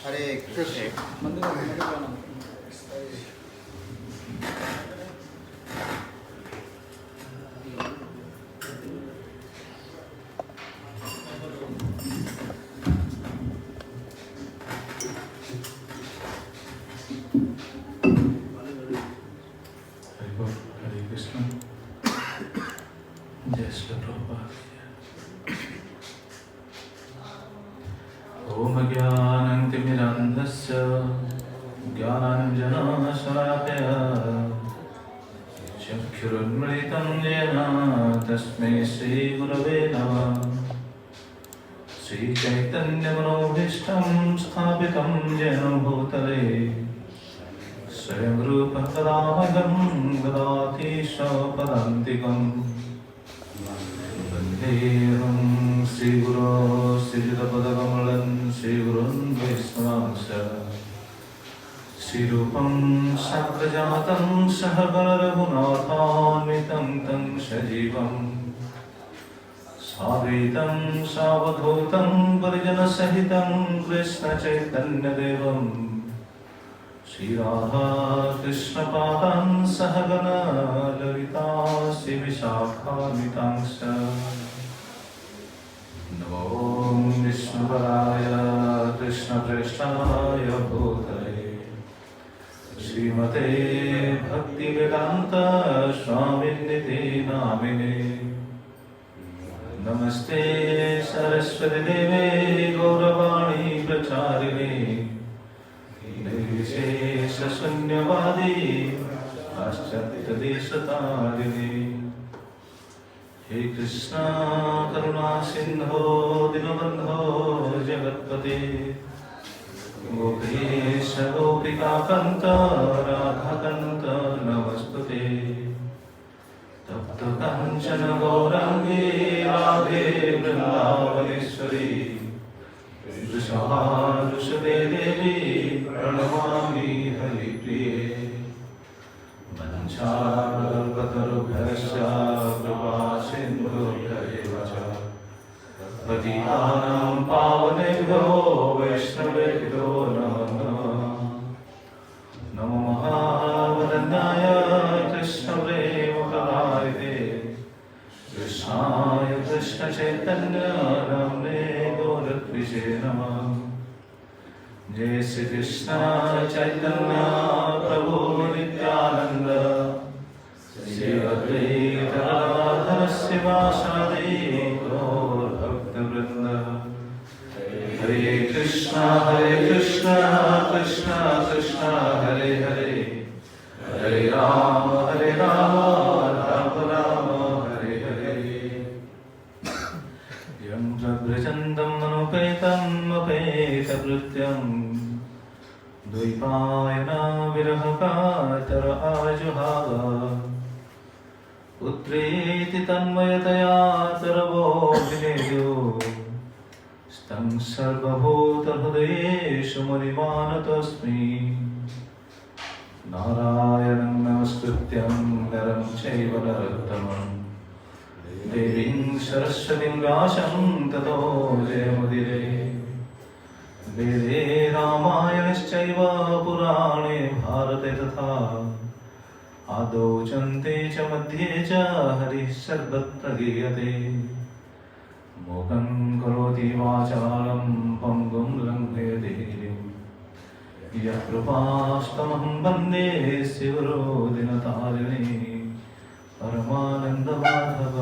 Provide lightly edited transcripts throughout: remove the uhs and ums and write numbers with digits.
हरे कृष्ण। मंदिर में जाना। हरे कृष्ण। जय श्री प्रभुपाद। ओम ज्ञानतिमिरान्धस्य ज्ञानाञ्जनशलाकया चक्षुरुन्मिलितं येन तस्मै श्रीगुरवे नमः। श्रीचैतन्यमनोभीष्टं स्थापितं येन भूतले स्वयं रूपं तदामहं ददातीशपदान्तिकम् वन्देऽहं श्रीगुरो श्रीयुतपदकमलं श्रीगुरुन् वैष्णवांश्च श्रीरूपं साग्रजातं सहगणरघुनाथान्वितं तं सजीवम् साद्वैतं सावधूतं परिजनसहितं कृष्णचैतन्यदेवम् श्रीराधा कृष्णपादान् सहगणा ललिता श्रीविशाखान्वितांश्च नमो विष्णुपदाय कृष्णप्रेष्ठाय भूतले श्रीमते भक्तिवेदान्त स्वामिनिति नामिने। नमस्ते सरस्वती देवे गौरवाणी प्रचारिणे निर्विशेषशून्यवादी पाश्चात्यदेशतारिणे। हे कृष्ण करुणा सिन्धो दीनबन्धो जगत्पते गोपेश गोपिकान्त राधाकान्त नमस्तुते। तप्त काञ्चन गौराङ्गी राधे वृन्दावनेश्वरी वृषभानुसुते देवी प्रणमामि हरिप्रिये। वञ्चाकल्पतरुभ्यश्च कृपासिन्धुभ्यैव च पतितानां पावनेभ्यो वैष्णवेभ्यो नमो नमः। नमो महावदन्याय कृष्णप्रेमप्रदायते कृष्णाय कृष्णचैतन्य नाम्ने गौरत्विषे नमः। जय श्री कृष्ण चैतन्य प्रभु नित्यानंद श्री अद्वैत गदाधर शिवासादि गौर भक्तवृंद। हरे कृष्ण कृष्ण कृष्ण हरे हरे हरे राम राम राम हरे हरे। यं प्रव्रजन्तं मनुपेतं अपेतकृत्यं द्वैपायना विरहकातर आजुहाव पुत्रेति तन्मयतया तरवोऽभिनेदो स्तं सर्वभूतहृदयेषु मणिमानतोऽस्मि। नारायणं नमस्कृत्यं नरं चैव नरोत्तमं देवीं सरस्वतीं व्यासं ततो जयमुदीरये। वेदे रामायणश्चैव पुराणे भारते तथा आदौ चन्ते च मध्ये च हरिः सर्वत्र गीयते। मूकं करोति वाचालं पङ्गुं लङ्घयते गिरिं यत्कृपास्तमहं वन्दे शिवरो दिनतारिणे परमानन्दमाधव।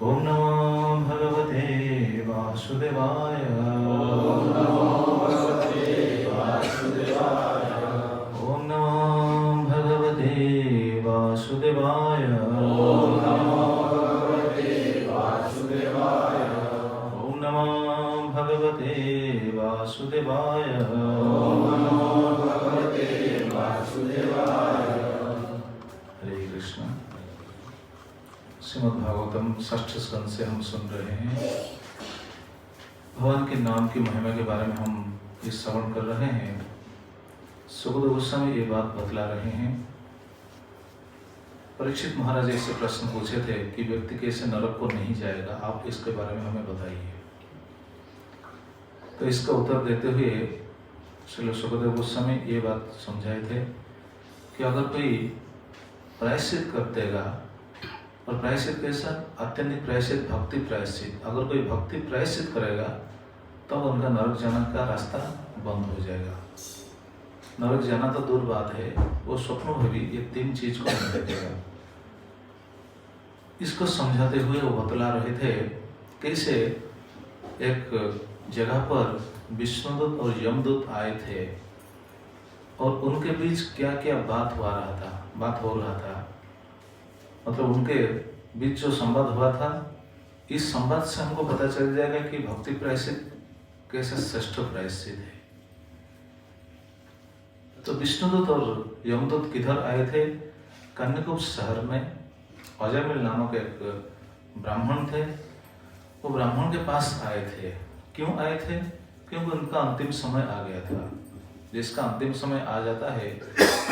ॐ नमो भगवते वासुदेवाय। ॐ नमो भगवते वासुदेवाय। ॐ नमो भगवते वासुदेवाय। ॐ नमो भगवते वासुदेवाय। ॐ नमो भगवते वासुदेवाय। ॐ नमो भगवते वासुदेवाय। हरे कृष्ण। श्रीमद्भागवतम षष्ठ स्कंद से हम सुन रहे हैं। भगवान के नाम की महिमा के बारे में हम ये श्रवण कर रहे हैं। सुखदेव गोस्वामी ये बात बतला रहे हैं। परीक्षित महाराज ऐसे प्रश्न पूछे थे कि व्यक्ति कैसे नरक को नहीं जाएगा, आप इसके बारे में हमें बताइए। तो इसका उत्तर देते हुए श्रील सुखदेव गोस्वामी ये बात समझाए थे कि अगर कोई प्रायश्चित कर देगा, और प्रायश्चित कैसा? अत्यंत प्रायश्चित, भक्ति प्रायश्चित। अगर कोई भक्ति प्रायश्चित करेगा तो उनका नरक जाने का रास्ता बंद हो जाएगा। नरक जाना तो दूर बात है, वो स्वप्नों में भी ये 3 चीज को नहीं देखेगा। इसको समझाते हुए वो बतला रहे थे कैसे एक जगह पर विष्णुदूत और यमदूत आए थे और उनके बीच क्या क्या बात हो रहा था। मतलब उनके बीच जो संवाद हुआ था, इस संवाद से हमको पता चल जाएगा कि भक्ति प्रायश्चित कैसे श्रेष्ठ प्रायश्चित है। तो विष्णुदूत और यमदूत किधर आए थे? कन्याकुब्ज शहर में अजयमिल नामक एक ब्राह्मण थे, वो ब्राह्मण के पास आए थे। क्यों आए थे? क्योंकि उनका अंतिम समय आ गया था। जिसका अंतिम समय आ जाता है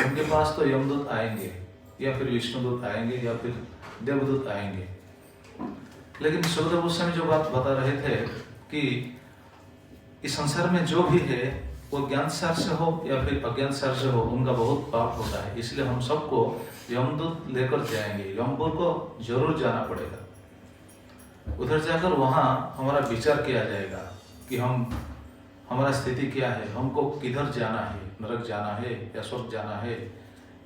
उनके पास तो यमदूत आएंगे या फिर विष्णुदूत आएंगे या फिर देवदूत आएंगे। लेकिन सुखदेव गोस्वामी जो बात बता रहे थे कि इस संसार में जो भी है वो ज्ञान सार से हो या फिर अज्ञान सार से हो, उनका बहुत पाप होता है। इसलिए हम सबको यमदूत लेकर जाएंगे, यमपुर को जरूर जाना पड़ेगा। उधर जाकर वहाँ हमारा विचार किया जाएगा कि हमारा स्थिति क्या है, हमको किधर जाना है, नरक जाना है या स्वर्ग जाना है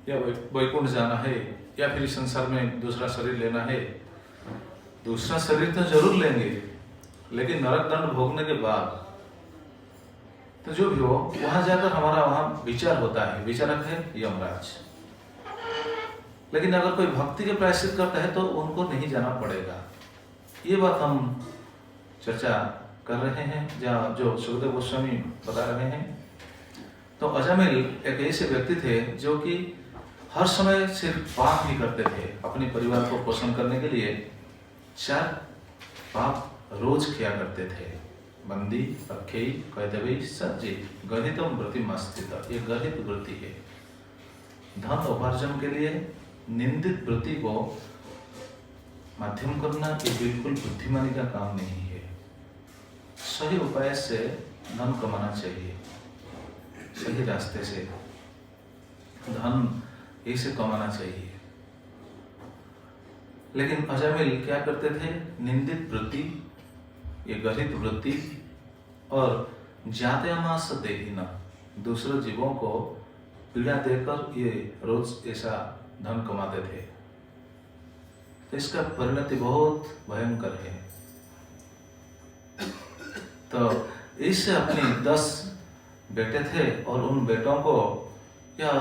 या वैकुंठ जाना है या फिर इस संसार में दूसरा शरीर लेना है। दूसरा शरीर तो जरूर लेंगे, लेकिन नरक दंड भोगने के बाद तो जो भी हो वहां जाकर हमारा वहां विचार होता है। विचारक है यमराज। लेकिन अगर कोई भक्ति के प्रायश्चित करता है तो उनको नहीं जाना पड़ेगा। ये बात हम चर्चा कर रहे हैं जहाँ जो सुखदेव गोस्वामी बता रहे हैं। तो अजामिल एक ऐसे व्यक्ति थे जो कि हर समय सिर्फ पाप ही करते थे। अपने परिवार को पोषण करने के लिए 4 पाप रोज किया करते थे। बंदी, अख्ययी, कैदवी, सज्जी, गहितम वृत्ति मस्तित। ये गहित वृत्ति है। धन उपार्जन के लिए निंदित वृत्ति को माध्यम करना ये बिल्कुल बुद्धिमानी का काम नहीं है। सही उपाय से धन कमाना चाहिए, सही रास्ते से धन ऐसे कमाना चाहिए। लेकिन अजामिल क्या करते थे? निंदित वृत्ति, ये गहित वृत्ति और जात्यामास देहिना, दूसरे जीवों को पीड़ा देकर ये रोज ऐसा धन कमाते थे। तो इसका परिणति बहुत भयंकर है। तो इससे अपने 10 बेटे थे और उन बेटों को या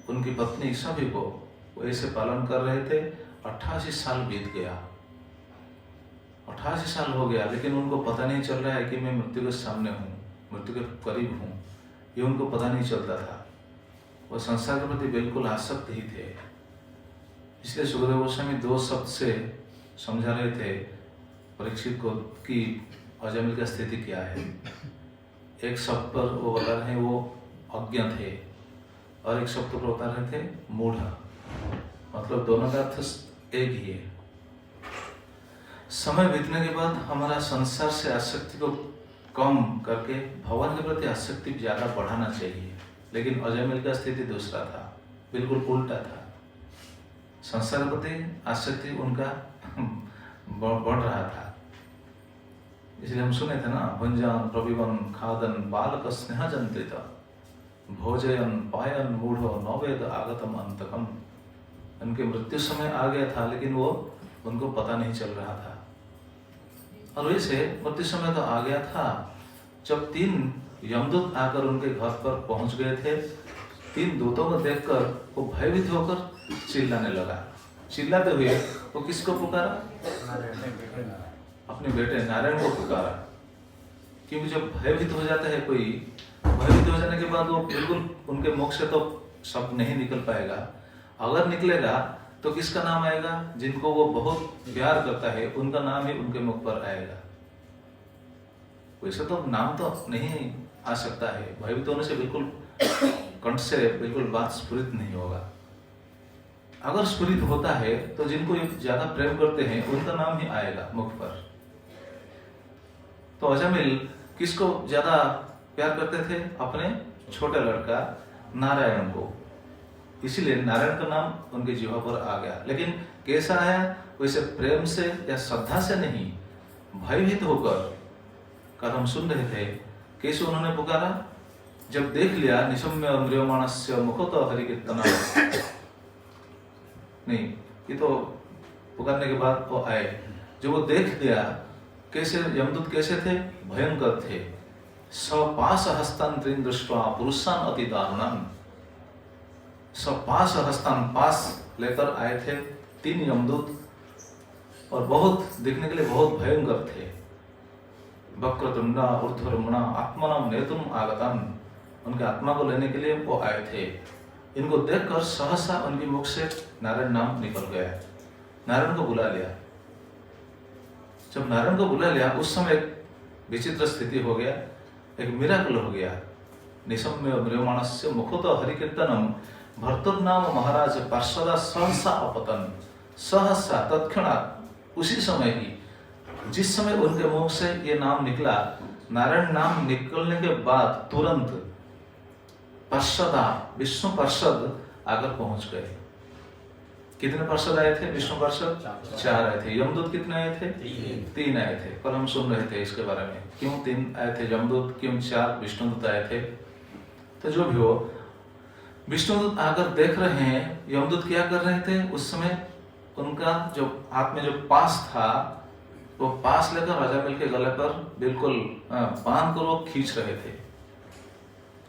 उनकी पत्नी सभी को वो ऐसे पालन कर रहे थे। 88 साल बीत गया, 88 साल हो गया, लेकिन उनको पता नहीं चल रहा है कि मैं मृत्यु के सामने हूँ, मृत्यु के करीब हूँ। ये उनको पता नहीं चलता था। वो संसार के प्रति बिल्कुल आसक्त ही थे। इसलिए सुखदेव गोस्वामी 2 शब्द से समझा रहे थे परीक्षित को कि अजामिल का स्थिति क्या है। एक शब्द पर वो बता रहे हैं वो अज्ञ थे और एक शब्द पर बता रहे थे मूढ़। मतलब दोनों का अर्थ एक ही है। समय बीतने के बाद हमारा संसार से आसक्ति को कम करके भगवान के प्रति आसक्ति ज्यादा बढ़ाना चाहिए। लेकिन अजामिल का स्थिति दूसरा था, बिल्कुल उल्टा था। संसार के प्रति आसक्ति उनका बढ़ रहा था। इसलिए हम सुने थे ना, भुंजन प्रविवन खादन बालक स्नेह जंत्रित भोजयन पायन मूढ़ो नवेद आगतम अंतकम। उनके मृत्यु समय आ गया था, लेकिन वो उनको पता नहीं चल रहा था। और वैसे मृत्यु समय तो आ गया था जब 3 यमदूत आकर उनके घर पर पहुंच गए थे। 3 दूतों को देखकर वो भयभीत होकर चिल्लाने लगा। चिल्लाते हुए वो किसको पुकारा? अपने बेटे नारायण को पुकारा। क्योंकि जब भयभीत हो जाता है कोई, भयभीत हो जाने के बाद वो बिल्कुल उनके मुख से तो शब्द नहीं निकल पाएगा। अगर निकलेगा तो किसका नाम आएगा? जिनको वो बहुत प्यार करता है उनका नाम ही उनके मुख पर आएगा। वैसे तो नाम तो नहीं आ सकता है। भयभीत होने से बिल्कुल कंठ से बिल्कुल बात स्फुरित नहीं होगा। अगर स्फुरित होता है तो जिनको ज्यादा प्रेम करते हैं उनका नाम ही आएगा मुख पर। तो अजामिल किसको ज्यादा प्यार करते थे? अपने छोटे लड़का नारायण को। इसीलिए नारायण का नाम उनके जीवा पर आ गया। लेकिन कैसा आया? वैसे प्रेम से या श्रद्धा से नहीं, भयभीत होकर। कल हम सुन रहे थे कैसे उन्होंने पुकारा, जब देख लिया निशम्य म्रियमाणस्य मुखतो हरि कीर्तना। नहीं, ये तो पुकारने के बाद वो आए। जब वो देख लिया कैसे यमदूत कैसे थे, भयंकर थे। सपाश हस्तान त्रीन दृष्ट्वा पुरुषान अति दारुणम। सपाश हस्तान, पास लेकर आए थे 3 यमदूत और बहुत दिखने के लिए बहुत भयंकर थे। वक्रतुंडा ऊर्ध्वरमणा आत्मनाम नेतुम आगतम। उनके आत्मा को लेने के लिए वो आए थे। इनको देखकर सहसा उनके मुख से नारायण नाम निकल गया। नारायण को बुला लिया। जब नारायण को बुला लिया उस समय एक विचित्र स्थिति हो गया, एक मिराकल हो गया। निशम्य म्रियमाणस्य मुखतो हरि कीर्तनम भर्तुर्नाम महाराज पार्षदा सहसा अपतन। सहसा, तत्क्षणात, उसी समय ही, जिस समय उनके मुख से ये नाम निकला, नारायण नाम निकलने के बाद तुरंत पार्षदा, विष्णु पार्षद आकर पहुंच गए। कितने पार्षद आए थे? विष्णु पार्षद 4 आए थे। यमदूत कितने आए थे? 3 आए थे। कल हम सुन रहे थे इसके बारे में, क्यों 3 आए थे यमदूत, क्यों 4 विष्णुदूत आए थे। तो जो भी हो, विष्णुदूत आकर देख रहे हैं यमदूत क्या कर रहे थे। उस समय उनका जो हाथ में जो पास था, वो पास लेकर राजा मिल के गले पर बिल्कुल बांध कर वो खींच रहे थे।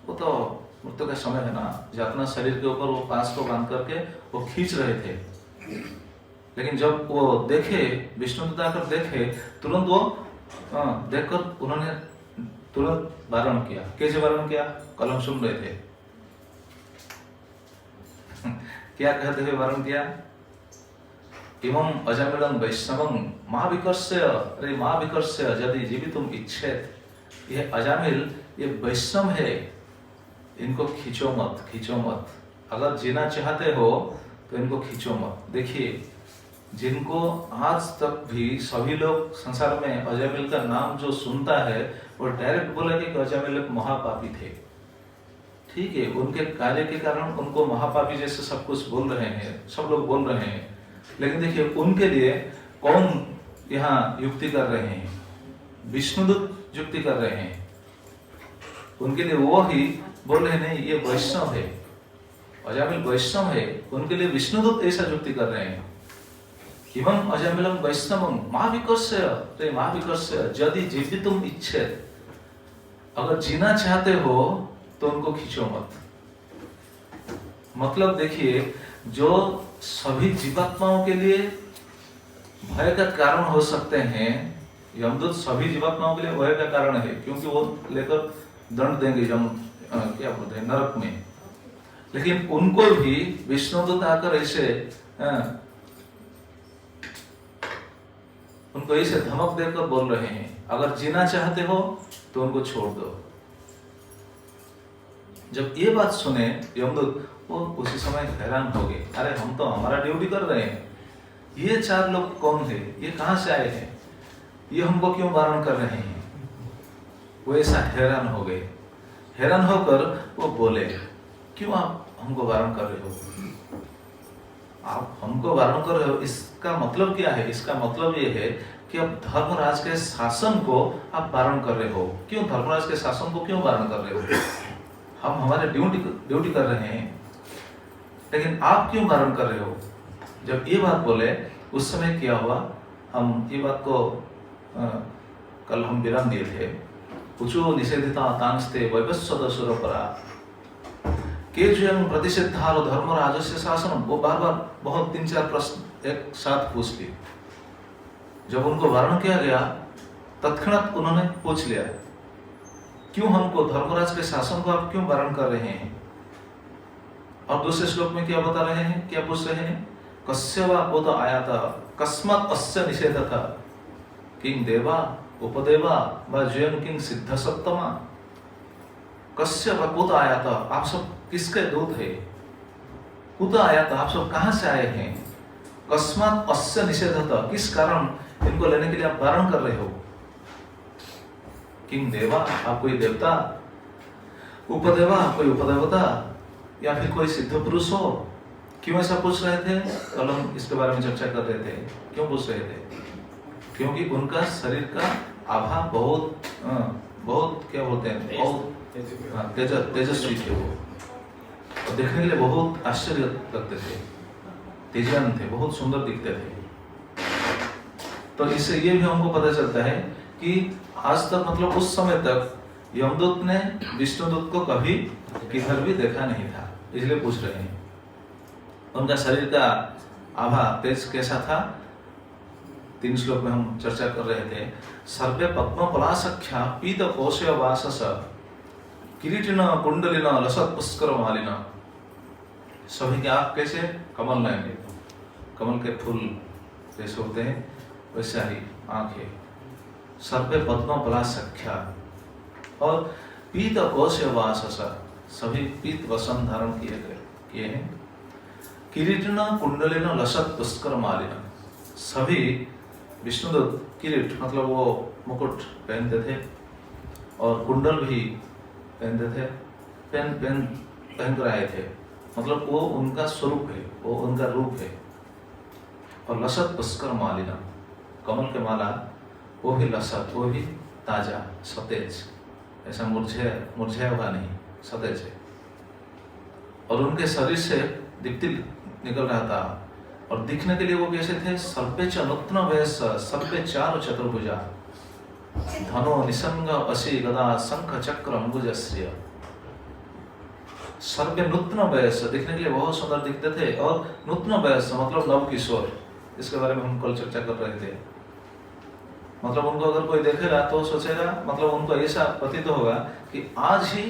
वो तो मृत्यु का समय है ना, जातना शरीर के ऊपर वो पास को बांध करके वो खींच रहे थे। लेकिन जब वो देखे, विष्णुदूत आकर देखे, तुरंत वो देखकर उन्होंने तुरंत वारण किया। कैसे वारण किया? कल हम सुन रहे थे। क्या कहते हुए वारण किया? इमं अजामिलं वैष्णवं महाविकर्ष्य, अरे महाविकर्ष्य यदि जीवितुम इच्छेत। ये अजामिल, ये वैष्णव है, इनको खींचो मत, खींचो मत। अगर जीना चाहते हो तो इनको खींचो मत। देखिए, जिनको आज तक भी सभी लोग संसार में अजामिल का नाम जो सुनता है, वो डायरेक्ट बोलेंगे कि अजामिल एक महापापी थे। ठीक है, उनके कार्य के कारण उनको महापापी जैसे सब कुछ बोल रहे हैं, सब लोग बोल रहे हैं। लेकिन देखिए, उनके लिए कौन यहाँ युक्ति कर रहे हैं? विष्णुदूत युक्ति कर रहे हैं। उनके लिए वो ही बोल रहे नहीं, ये वैष्णव है, अजामिल वैष्णव है। उनके लिए विष्णुदूत ऐसा युक्ति कर रहे हैं। इमं अजामिलं वैष्णवं महाविकर्ष्य, रे महाविकर्ष्य यदि जीवितुम इच्छेत। अगर जीना चाहते हो तो उनको खींचो मत। मतलब देखिए, जो सभी जीवात्माओं के लिए भय का कारण हो सकते हैं, यमदूत सभी जीवात्माओं के लिए भय का कारण है, क्योंकि वो लेकर दंड देंगे क्या बोलते हैं, नरक में। लेकिन उनको भी विष्णुदूत आकर ऐसे उनको ऐसे धमक देकर बोल रहे हैं, अगर जीना चाहते हो तो उनको छोड़ दो। जब ये बात सुने यमदूत, वो उसी समय हैरान हो गए। अरे हम तो हमारा ड्यूटी कर रहे हैं, ये 4 लोग कौन है, ये कहां से आए हैं, ये हमको क्यों वारण कर रहे हैं। वो ऐसा हैरान हो गए। हैरान होकर वो बोले, क्यों आप हमको वारण कर रहे हो? आप हमको वारण कर रहे हो, इसका मतलब क्या है? इसका मतलब ये है कि अब धर्मराज के शासन को आप वारण कर रहे हो। क्यों धर्मराज के शासन को क्यों वारण कर रहे हो? हम हमारे ड्यूटी कर रहे हैं, लेकिन आप क्यों वारण कर रहे हो? जब ये बात बोले, उस समय क्या हुआ, हम ये बात को कल हम विराम दिए थे। उचो निषेधिता तांस्ते वैवस्वत सुरपरा के जो प्रतिषिद्धारो धर्मराज से शासन। वो बार बार बहुत 3-4 प्रश्न एक साथ पूछ लिए। जब उनको वारण किया गया, तत्क्षणात उन्होंने पूछ लिया, क्यों हमको धर्मराज के शासन को आप क्यों वारण कर रहे हैं? और दूसरे श्लोक में क्या बता रहे हैं, क्या पूछ रहे हैं? कस्य वा उत आयाता कस्मात् अस्य निषेधतः किं देवा उपदेवा वा जयं किं सिद्ध सप्तमा। कस्य वा उत आयाता, आप सब किसके दूत है? उत आयाता, आप सब कहां से आए हैं? कस्मात् अस्य निषेधतः, किस कारण इनको लेने के लिए आप वारण कर रहे हो? किंग देवा, आप कोई देवता, उपदेवा, कोई उपदेवता, या फिर कोई सिद्ध पुरुष हो? क्यों ऐसा पूछ रहे थे? कल हम इसके बारे में चर्चा कर रहे थे। क्यों पूछ रहे थे? क्योंकि उनका शरीर का आभा बहुत बहुत क्या बोलते हैं, बहुत तेजस्वी थे वो, और देखने के लिए बहुत आश्चर्य लगते थे, तेजवान थे, बहुत सुंदर दिखते थे। तो इससे ये भी हमको पता चलता है कि आज तक, मतलब उस समय तक यमदूत ने विष्णुदूत को कभी किधर भी देखा नहीं था, इसलिए पूछ रहे हैं। उनका शरीर का आभा तेज कैसा था? 3 श्लोक में हम चर्चा कर रहे थे। सर्वे पद्म पलासख्या पीत कोशय वासस किरीटिन कुंडलिन लसत पुष्कर मालिन। सभी के आँख कैसे? कमल नयन, कमल के फूल जैसे होते हैं वैसे ही आंखें। सर्वे पद्म पलासख्या, और पीत कोशय वासस, सभी पीत वसन धारण किए हैं। किरीटिन कुंडलिन लसत पुष्कर मालिन, सभी विष्णुदूत किरीट मतलब वो मुकुट पहनते थे, और कुंडल भी पहनते थे, पहन कर आए थे, मतलब वो उनका स्वरूप है, वो उनका रूप है। और लसत पुष्कर मालिना, कमल के माला, वो भी लसत, वो भी ताजा सतेज, ऐसा मुरझाया हुआ नहीं, सतेज है। और उनके शरीर से दीप्ति निकल रहा था, और दिखने के लिए वो कैसे थे? सर्वे च नूत्न वयस सर्वे चारु चतुर्भुजा धनो निसंग असी गदा शंख चक्र अंबुजश्रिय। सर्वे नूत्न वयस, दिखने के लिए बहुत सुंदर दिखते थे, और नूत्न वयस मतलब नव किशोर, इसके बारे में हम कल चर्चा कर रहे थे। मतलब उनको अगर कोई देखेगा तो सोचेगा, मतलब उनको ऐसा प्रतीत होगा कि आज ही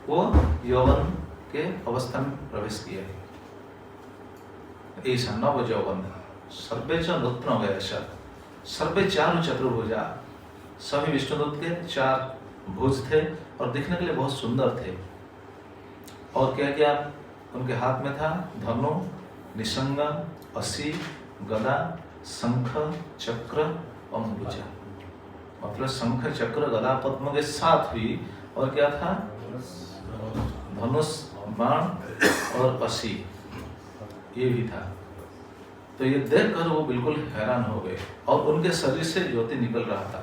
वो यौवन के अवस्था में प्रवेश किया है, ऐसा नव यौवन। सर्वे च नूत्न वयस सर्वे चारु चतुर्भुजा, सभी विष्णुदूत के 4 भुज थे, और दिखने के लिए बहुत सुंदर थे। और क्या क्या उनके हाथ में था? धनु, निसंग, असी, गदा, शंख, चक्र, अंबुजा, मतलब शंख, चक्र, गदा, पद्म के साथ भी और क्या था? धनुष, बाण और असी, ये भी था। तो ये देखकर वो बिल्कुल हैरान हो गए, और उनके शरीर से ज्योति निकल रहा था।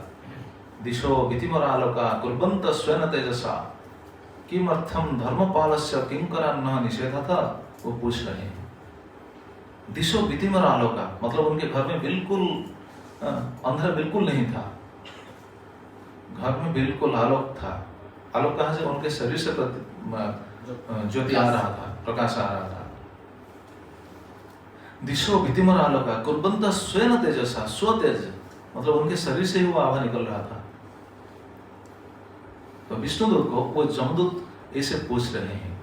दिशो वितिमरालोका कुर्वन्त स्वेन तेजसा किमर्थम धर्मपालस्य किंकरान् निषेधतः, वो पूछ रहे हैं। दिशो वितिमरालोका मतलब उनके घर में बिल्कुल अंधेरा बिल्कुल नहीं था, घर में बिल्कुल आलोक था। आलोक कहाँ से? उनके शरीर से ज्योति आ रहा था, प्रकाश आ रहा था। दिशो वितिमरालोका कुर्वन्त स्वेन तेजसा, स्वतेज मतलब उनके शरीर से ही वो आभा निकल रहा था। तो विष्णुदूत को वो जमदूत ऐसे पूछ रहे हैं,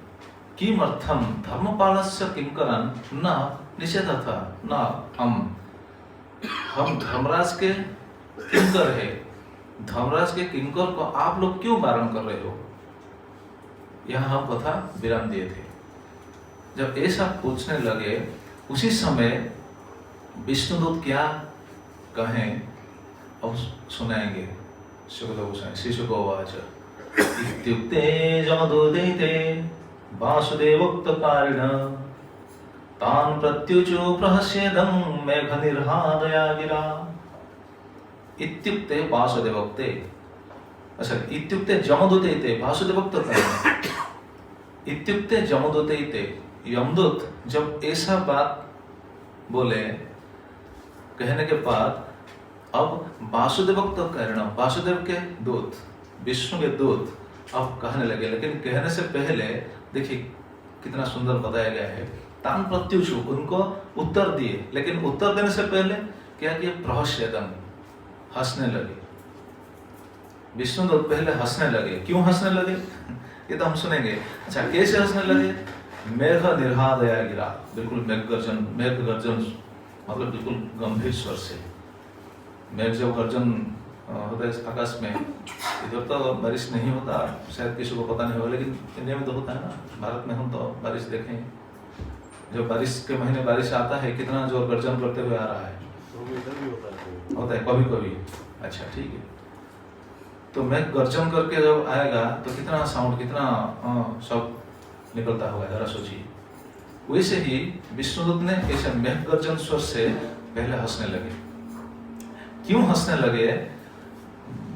किमर्थम धर्मपालस्य किंकरान् न निषेधतः, न हम धर्मराज के किंकर है, धर्मराज के किंकर को आप लोग क्यों बारण कर रहे हो? यहाँ हम कथा विराम दिए थे। जब ऐसा पूछने लगे, उसी समय विष्णुदूत क्या कहें अब सुनाएंगे। शिशुकोवाच इत्युक्ते जमदूते वासुदेवोक्तकारिण तान् प्रत्युचु प्रहस्येदं मेघनिर्हादया गिरा। इत्युक्ते वासुदेवोक्ते, अच्छा इत्युक्ते जमदूते वासुदेवोक्तकारिण, इत्युक्ते जमदूते, यमदूत जब ऐसा बात बोले कहने के बाद, अब वासुदेवोक्तकारिण वासुदेव के दूत, विष्णु के दूत अब कहने लगे। लेकिन कहने से पहले देखिए कितना सुंदर बताया गया है। तान प्रत्युषु, उनको उत्तर दिए, लेकिन उत्तर देने से पहले क्या किया? प्रहस्येदं, हंसने लगे। विष्णुदूत पहले हंसने लगे। क्यों हंसने लगे ये तो हम सुनेंगे। अच्छा कैसे हंसने लगे? मेघ निर्हादया गिरा, बिल्कुल मेघ गर्जन मतलब बिल्कुल गंभीर स्वर से। मेघ जब गर्जन होता है आकाश में, इधर तो बारिश नहीं होता, शायद किसी को पता नहीं होगा, लेकिन इंडिया में तो होता है ना, भारत में हम तो बारिश देखें, जब बारिश के महीने बारिश आता है कितना जोर गर्जन करते हुए आ रहा है, होता है कभी कभी। अच्छा ठीक है, तो मेघ गर्जन करके जब आएगा तो कितना साउंड, कितना सब निकलता होगा, जरा सोचिए। वैसे ही विष्णुदूत ने ऐसे मेघ गर्जन स्वर से पहले हंसने लगे। क्यों हंसने लगे?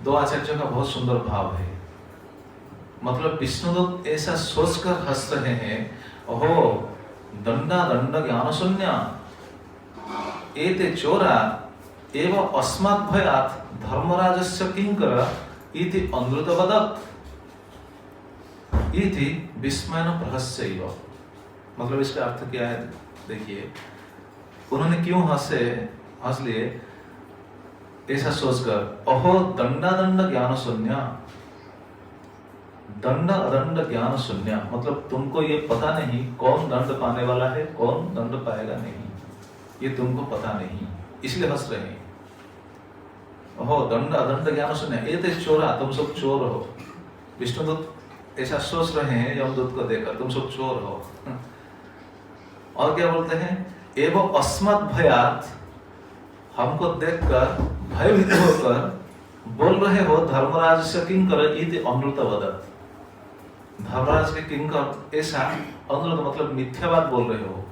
दो आचार्यों का बहुत सुंदर भाव है। मतलब विष्णुदूत ऐसा सोचकर हंस रहे हैं, ओहो दंडा दंड ज्ञान शून्य एते चोरा एवं अस्मात् भयात् धर्मराजस्य किंकर इति अनृत वदत् इति विस्मयन प्रहस्यैव। मतलब इसका अर्थ क्या है देखिए, उन्होंने क्यों हंस लिए ऐसा सोचकर, अहो दंडा दंड ज्ञान शून्य, दंड अदंड ज्ञान शून्य, मतलब तुमको ये पता नहीं कौन दंड पाने वाला है, कौन दंड पाएगा नहीं, ये तुमको पता नहीं, इसलिए हंस रहे हैं। ओहो दंड अदंड ज्ञान शून्य एते चोरा, तुम सब चोर हो। विष्णुदूत ऐसा सोच रहे हैं यमदूत को देखकर, तुम सब चोर हो। और क्या बोलते हैं, एवं अस्मत् भयात्, हमको देखकर भयभीत होकर बोल रहे हो धर्मराज से किंकर इति अमृत वदत्, धर्मराज के किंकर ऐसा अमृत मतलब मिथ्या बात बोल रहे हो,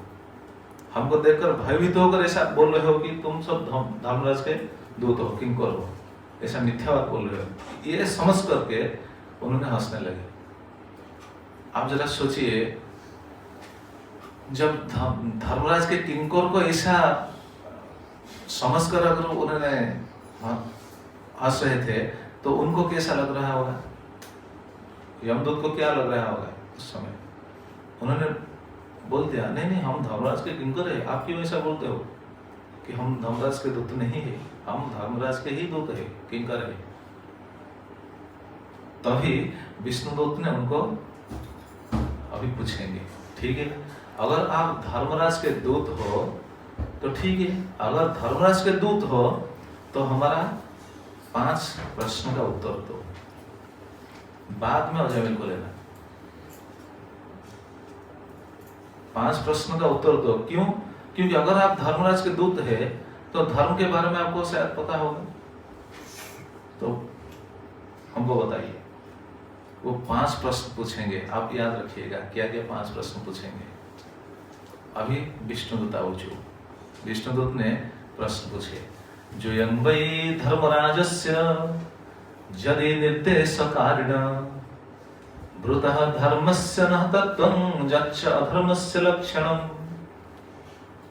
हमको देखकर भयभीत होकर ऐसा बोल रहे हो कि तुम सब धर्मराज के दूत हो, किंकर हो, ऐसा मिथ्या बात बोल रहे हो। ये समझ करके उन्होंने हंसने लगे। आप जरा सोचिए, जब धर्मराज के किंकर को ऐसा समझकर अगर उन्होंने हंस रहे थे तो उनको कैसा लग रहा होगा, यमदूत को क्या लग रहा होगा उस समय। उन्होंने बोल दिया, नहीं नहीं हम धर्मराज के किंकर है, आप क्यों ऐसा बोलते हो कि हम धर्मराज के दूत नहीं है, हम धर्मराज के ही दूत है, किंकर है। तभी विष्णुदूत ने उनको अभी पूछेंगे, ठीक है अगर आप धर्मराज के दूत हो तो ठीक है, अगर धर्मराज के दूत हो तो हमारा 5 प्रश्न का उत्तर दो, बाद में अजमिल को लेना। 5 प्रश्न का उत्तर दो। क्यों? क्योंकि अगर आप धर्मराज के दूत है तो धर्म के बारे में आपको शायद पता होगा, तो हमको बताइए। वो 5 प्रश्न पूछेंगे, आप याद रखिएगा क्या क्या 5 प्रश्न पूछेंगे। अभी विष्णुदूत आउचु, विष्णुदूत ने प्रश्न पूछे, जो यंबै धर्मराजस्य यदि निर्देशकारिण ब्रुतः धर्मस्य न तत्त्वं यच्च अधर्मस्य लक्षणम्।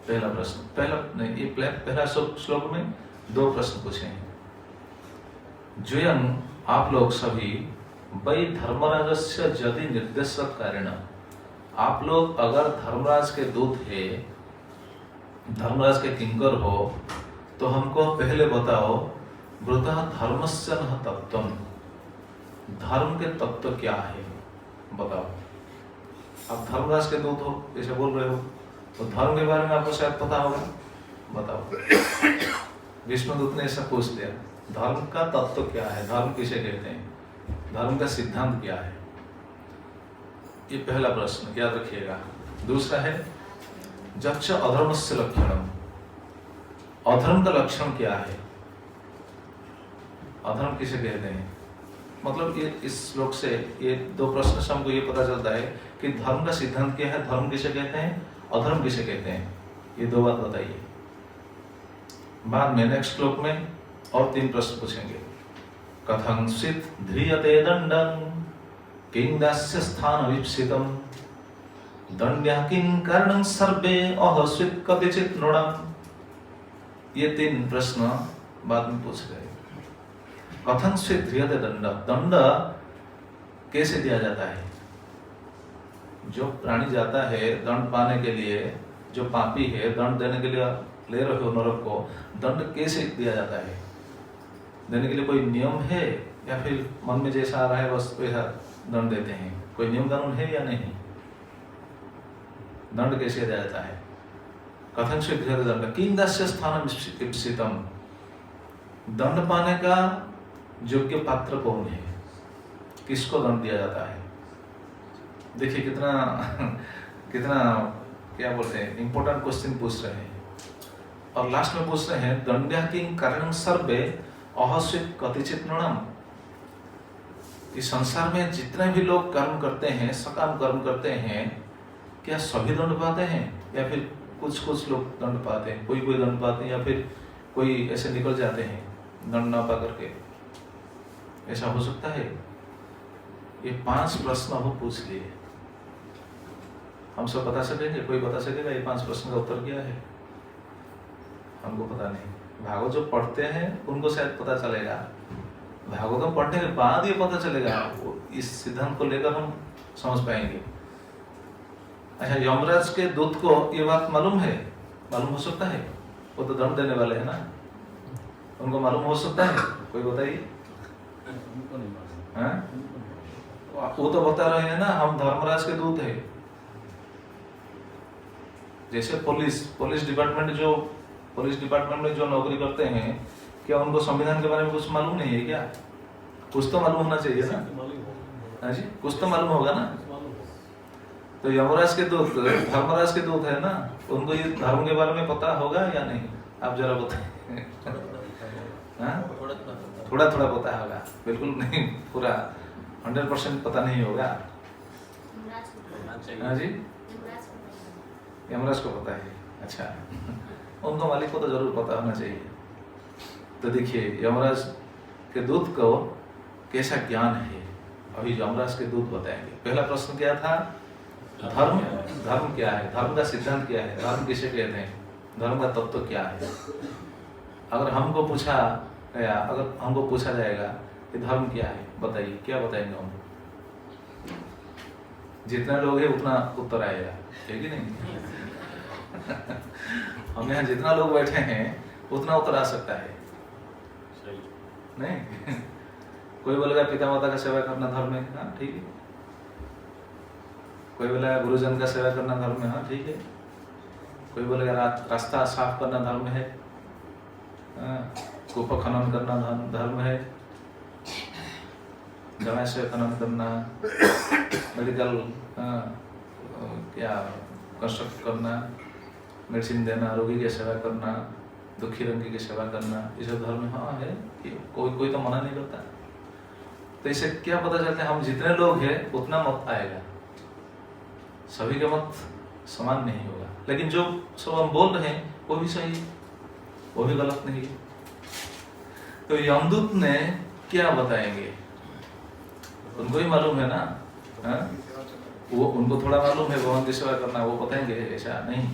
पहला प्रश्न, पहला श्लोक में 2 प्रश्न पूछे हैं। जो आप लोग सभी वै धर्मराजस्य यदि निर्देशकारिण, आप लोग अगर धर्मराज के दूत है, धर्मराज के किंकर हो, तो हमको पहले बताओ ब्रुतः धर्मस्य न तत्त्वं, धर्म के तत्व क्या है बताओ। आप धर्मराज के दूत हो ऐसे बोल रहे हो तो धर्म के बारे में आपको शायद पता होगा, बताओ। विष्णुदूत ने ऐसा पूछ दिया, धर्म का तत्व क्या है, धर्म किसे कहते हैं, धर्म का सिद्धांत क्या है। ये पहला प्रश्न याद रखिएगा। दूसरा है यच्च अधर्मस्य लक्षणम्, अधर्म का लक्षण क्या है, अधर्म किसे कहते हैं। मतलब ये इस श्लोक से ये 2 प्रश्न से हमको ये पता चलता है कि धर्म का सिद्धांत क्या है, धर्म किसे कहते हैं, अधर्म किसे कहते हैं। ये 2 बात बताइए। बाद में नेक्स्ट श्लोक में और 3 प्रश्न पूछेंगे। कथंचित् ध्रियते दंडं किं दास्य स्थानवीप्सितं दंड्यः किं कारणं सर्वे अहस्वित् कतिचित् नृणम्। ये 3 प्रश्न बाद में पूछ रहे। कथंचित् ध्रियते दंड, दंड कैसे दिया जाता है। जो प्राणी जाता है दंड पाने के लिए, जो पापी है दंड देने के लिए ले रहे हो नरक को, दंड कैसे दिया जाता है, देने के लिए कोई नियम है या फिर मन में जैसा आ रहा है बस वैसा दंड देते हैं, कोई नियम कानून है या नहीं, दंड कैसे दिया जाता है। कथंचित् ध्रियते दंड किं दास्य स्थानमीप्सितं, दंड पाने का योग्य पात्र कौन है, किसको दंड दिया जाता है। देखिए कितना कितना क्या बोलते हैं इंपॉर्टेंट क्वेश्चन पूछ रहे हैं। और लास्ट में पूछ रहे हैं दंड्या किं कारणं सर्वे अहस्वित् कतिचित् नृणम्, इस संसार में जितने भी लोग कर्म करते हैं, सकाम कर्म करते हैं, क्या सभी दंड पाते हैं या फिर कुछ कुछ लोग दंड पाते हैं, कोई कोई दंड पाते हैं, या फिर कोई ऐसे निकल जाते हैं दंड ना पा करके? ऐसा हो सकता है? ये 5 प्रश्न हम पूछ लिए, हम सब बता सकेंगे? कोई बता सकेगा ये 5 प्रश्न का उत्तर क्या है? हमको पता नहीं। भागवत जो पढ़ते हैं उनको शायद पता चलेगा, भागवत पढ़ने के बाद ये पता चलेगा, इस सिद्धांत को लेकर हम समझ पाएंगे। अच्छा, यमराज के दूत को ये बात मालूम है? मालूम हो सकता है? वो तो दंड देने वाले हैं ना, उनको मालूम हो सकता है? कोई बताइए। वो तो बता रहे हैं ना, हम धर्मराज के दूत हैं। जैसे पुलिस डिपार्टमेंट में जो नौकरी करते हैं, क्या उनको संविधान के बारे में कुछ मालूम नहीं है क्या? कुछ तो मालूम होना चाहिए ना? हाँ जी, कुछ तो मालूम होगा ना। तो यमराज के दूत धर्मराज के दूत है ना, उनको ये धर्म के बारे में पता होगा या नहीं? आप जरा बताएं। थोड़ा थोड़ा पता होगा, बिल्कुल नहीं, पूरा 100% पता नहीं होगा। हाँ जी, यमराज को पता है। अच्छा, उनको मालिक को तो जरूर पता होना चाहिए। तो देखिए, यमराज के दूत को कैसा ज्ञान है, अभी यमराज के दूत बताएंगे। पहला प्रश्न क्या था? धर्म क्या है, धर्म का सिद्धांत क्या है, धर्म किसे कहते हैं, धर्म का तत्व क्या है? अगर हमको पूछा जाएगा कि धर्म क्या है, बताइए, क्या बताएंगे हम? जितना लोग है उतना उत्तर आएगा, है कि नहीं? हम यहाँ जितना लोग बैठे हैं उतना उत्तर आ सकता है, नहीं? कोई बोलेगा पिता माता का सेवा करना धर्म है, हाँ ठीक है। कोई बोलेगा गुरुजन का सेवा करना धर्म है, हाँ ठीक है। कोई बोलेगा रास्ता साफ करना धर्म है, कूप खनन करना धर्म है, जलाशय खनन करना, मेडिकल क्या कंस्ट्रक्ट करना, मेडिसिन देना, रोगी की सेवा करना, दुखी रंगी की सेवा करना, ये सब धर्म हाँ है। कोई तो मना नहीं करता। तो इसे क्या पता चलता है? हम जितने लोग हैं उतना मत आएगा, सभी का मत समान नहीं होगा। लेकिन जो सब हम बोल रहे हैं वो भी सही, वो भी गलत नहीं। तो यमदूत ने क्या बताएंगे? उनको ही मालूम है ना, वो उनको थोड़ा मालूम है भगवान की सेवा करना, वो बताएंगे? ऐसा नहीं,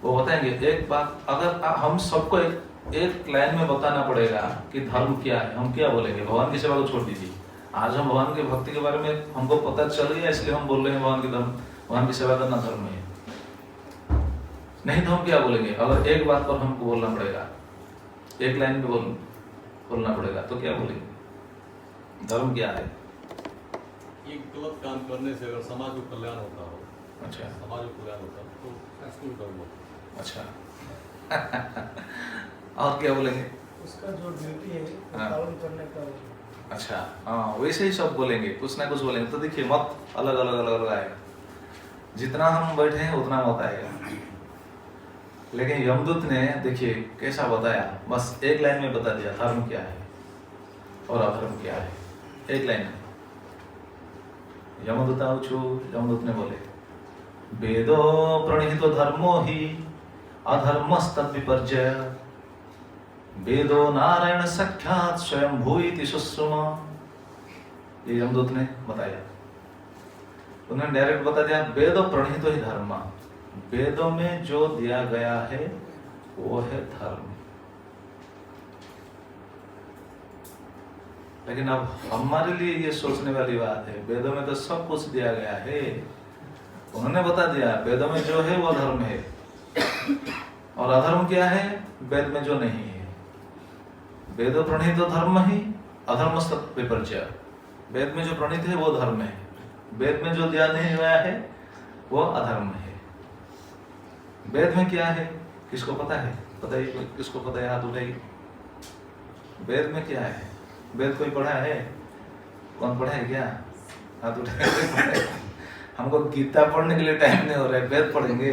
वो बताएंगे एक बात। अगर हम सबको एक लाइन में बताना पड़ेगा कि धर्म क्या है, हम क्या बोलेंगे? भगवान की सेवा को छोड़ दीजिए, आज हम भगवान की भक्ति के बारे में हमको पता चल गया, इसलिए हम बोल रहे हैं भगवान की सेवा करना धर्म है। नहीं तो हम क्या बोलेंगे? अगर एक बात पर हमको बोलना पड़ेगा, एक लाइन में बोलना पड़ेगा, तो क्या बोलेंगे? धर्म क्या है? ये गलत काम करने से अगर समाज को कल्याण होता हो, अच्छा, समाज को कल्याण होता हो तो एक्सक्लूड करूंगा। अच्छा और क्या बोलेंगे? उसका जो ड्यूटी है पालन करने का। अच्छा, हाँ, वैसे ही सब बोलेंगे, कुछ ना कुछ बोलेंगे। तो देखिए, मत अलग अलग आएगा, जितना हम बैठे हैं उतना मत आएगा। लेकिन यमदूत ने देखिए कैसा बताया, बस एक लाइन में बता दिया धर्म क्या है और अधर्म क्या है, एक लाइन में। यमदूत ने बोले, वेदो प्रणीतो धर्मो ही अधर्मस्तद विपर्जय, वेदो नारायण सख्यात स्वयं भूइति सुश्रुमा। ये यमदूत ने बताया, उन्होंने डायरेक्ट बता दिया, वेदो प्रणीतो ही धर्म, वेदों में जो दिया गया है वो है धर्म। लेकिन अब हमारे लिए ये सोचने वाली बात है, वेदों में तो सब कुछ दिया गया है। उन्होंने बता दिया वेदों में जो है वो धर्म है, और अधर्म क्या है? वेद में जो नहीं है। वेदो प्रणीत धर्म ही अधर्मस्तद विपर्जय, वेद में जो प्रणीत है वो धर्म है, वेद में जो दिया नहीं गया है वो अधर्म है। वेद में क्या है किसको पता है? बताइए, किसको पता है? हाथ उठाइए। वेद में क्या है? वेद कोई पढ़ा है? कौन पढ़ा है क्या? हाथ उठाइए। हमको गीता पढ़ने के लिए टाइम नहीं हो रहा है, वेद पढ़ेंगे।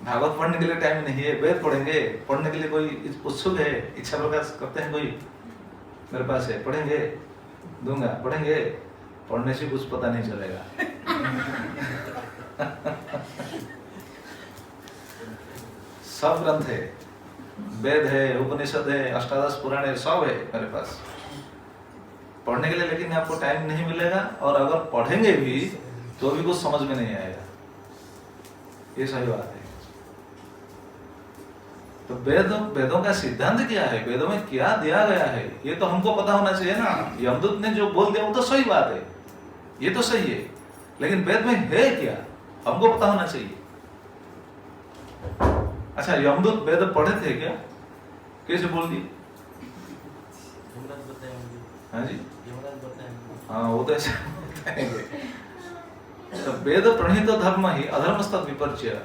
भागवत पढ़ने के लिए टाइम नहीं है, वेद पढ़ेंगे। पढ़ने के लिए कोई उत्सुक है, इच्छा प्रकाश करते हैं कोई? मेरे पास है, पढ़ेंगे? दूंगा, पढ़ेंगे? पढ़ने से कुछ पता नहीं चलेगा। सब ग्रंथ है, वेद है, उपनिषद है, अष्टादश पुराण है, सब है मेरे पास पढ़ने के लिए, लेकिन आपको टाइम नहीं मिलेगा, और अगर पढ़ेंगे भी तो भी कुछ समझ में नहीं आएगा। ये सही बात है। तो वेदों का सिद्धांत क्या है, वेदों में क्या दिया गया है, ये तो हमको पता होना चाहिए ना। यमदूत ने जो बोल दिया वो तो सही बात है, ये तो सही है, लेकिन वेद में है क्या हमको पता होना चाहिए। अच्छा, यमदूत वेद पढ़े थे क्या? कैसे बोल दिए? हाँ जी, हाँ वो तो ऐसे बताएंगे। तो वेद प्रणीत धर्म ही अधर्मस्तद विपर्च्य।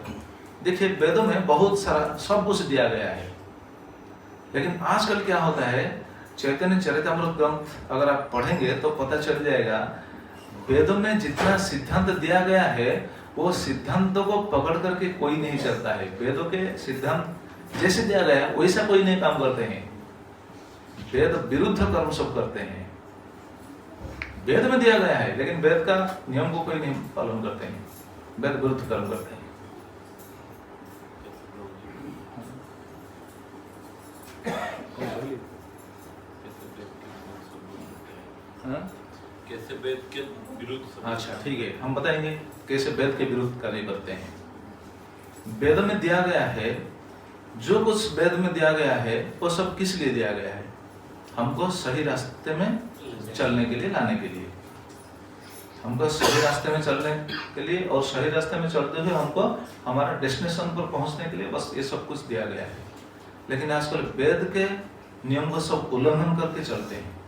देखिए, वेदों में बहुत सारा सब कुछ दिया गया है, लेकिन आजकल क्या होता है, चैतन्य चरितामृत ग्रंथ अगर आप पढ़ेंगे तो पता चल जाएगा, वेदों में जितना सिद्धांत दिया गया है वो सिद्धांतों को पकड़ करके कोई नहीं चलता है। वेदों के सिद्धांत जैसे दिया गया है वैसा कोई नहीं काम करते हैं, वेद विरुद्ध कर्म सब करते हैं। वेद में दिया गया है, लेकिन वेद का नियम को कोई नहीं पालन करते हैं, वेद विरुद्ध कर्म करते हैं। कैसे वेद के विरुद्ध? अच्छा ठीक है, हम बताएंगे कैसे वेद के विरुद्ध कार्य करते हैं। वेद में दिया गया है, जो कुछ वेद में दिया गया है वो सब किस लिए दिया गया है? हमको सही रास्ते में चलने के लिए, लाने के लिए। हमको सही रास्ते में चलने के लिए, और सही रास्ते में चलते हुए हमको हमारा डेस्टिनेशन पर पहुंचने के लिए, बस ये सब कुछ दिया गया है। लेकिन आजकल वेद के नियम को सब उल्लंघन करके चलते हैं।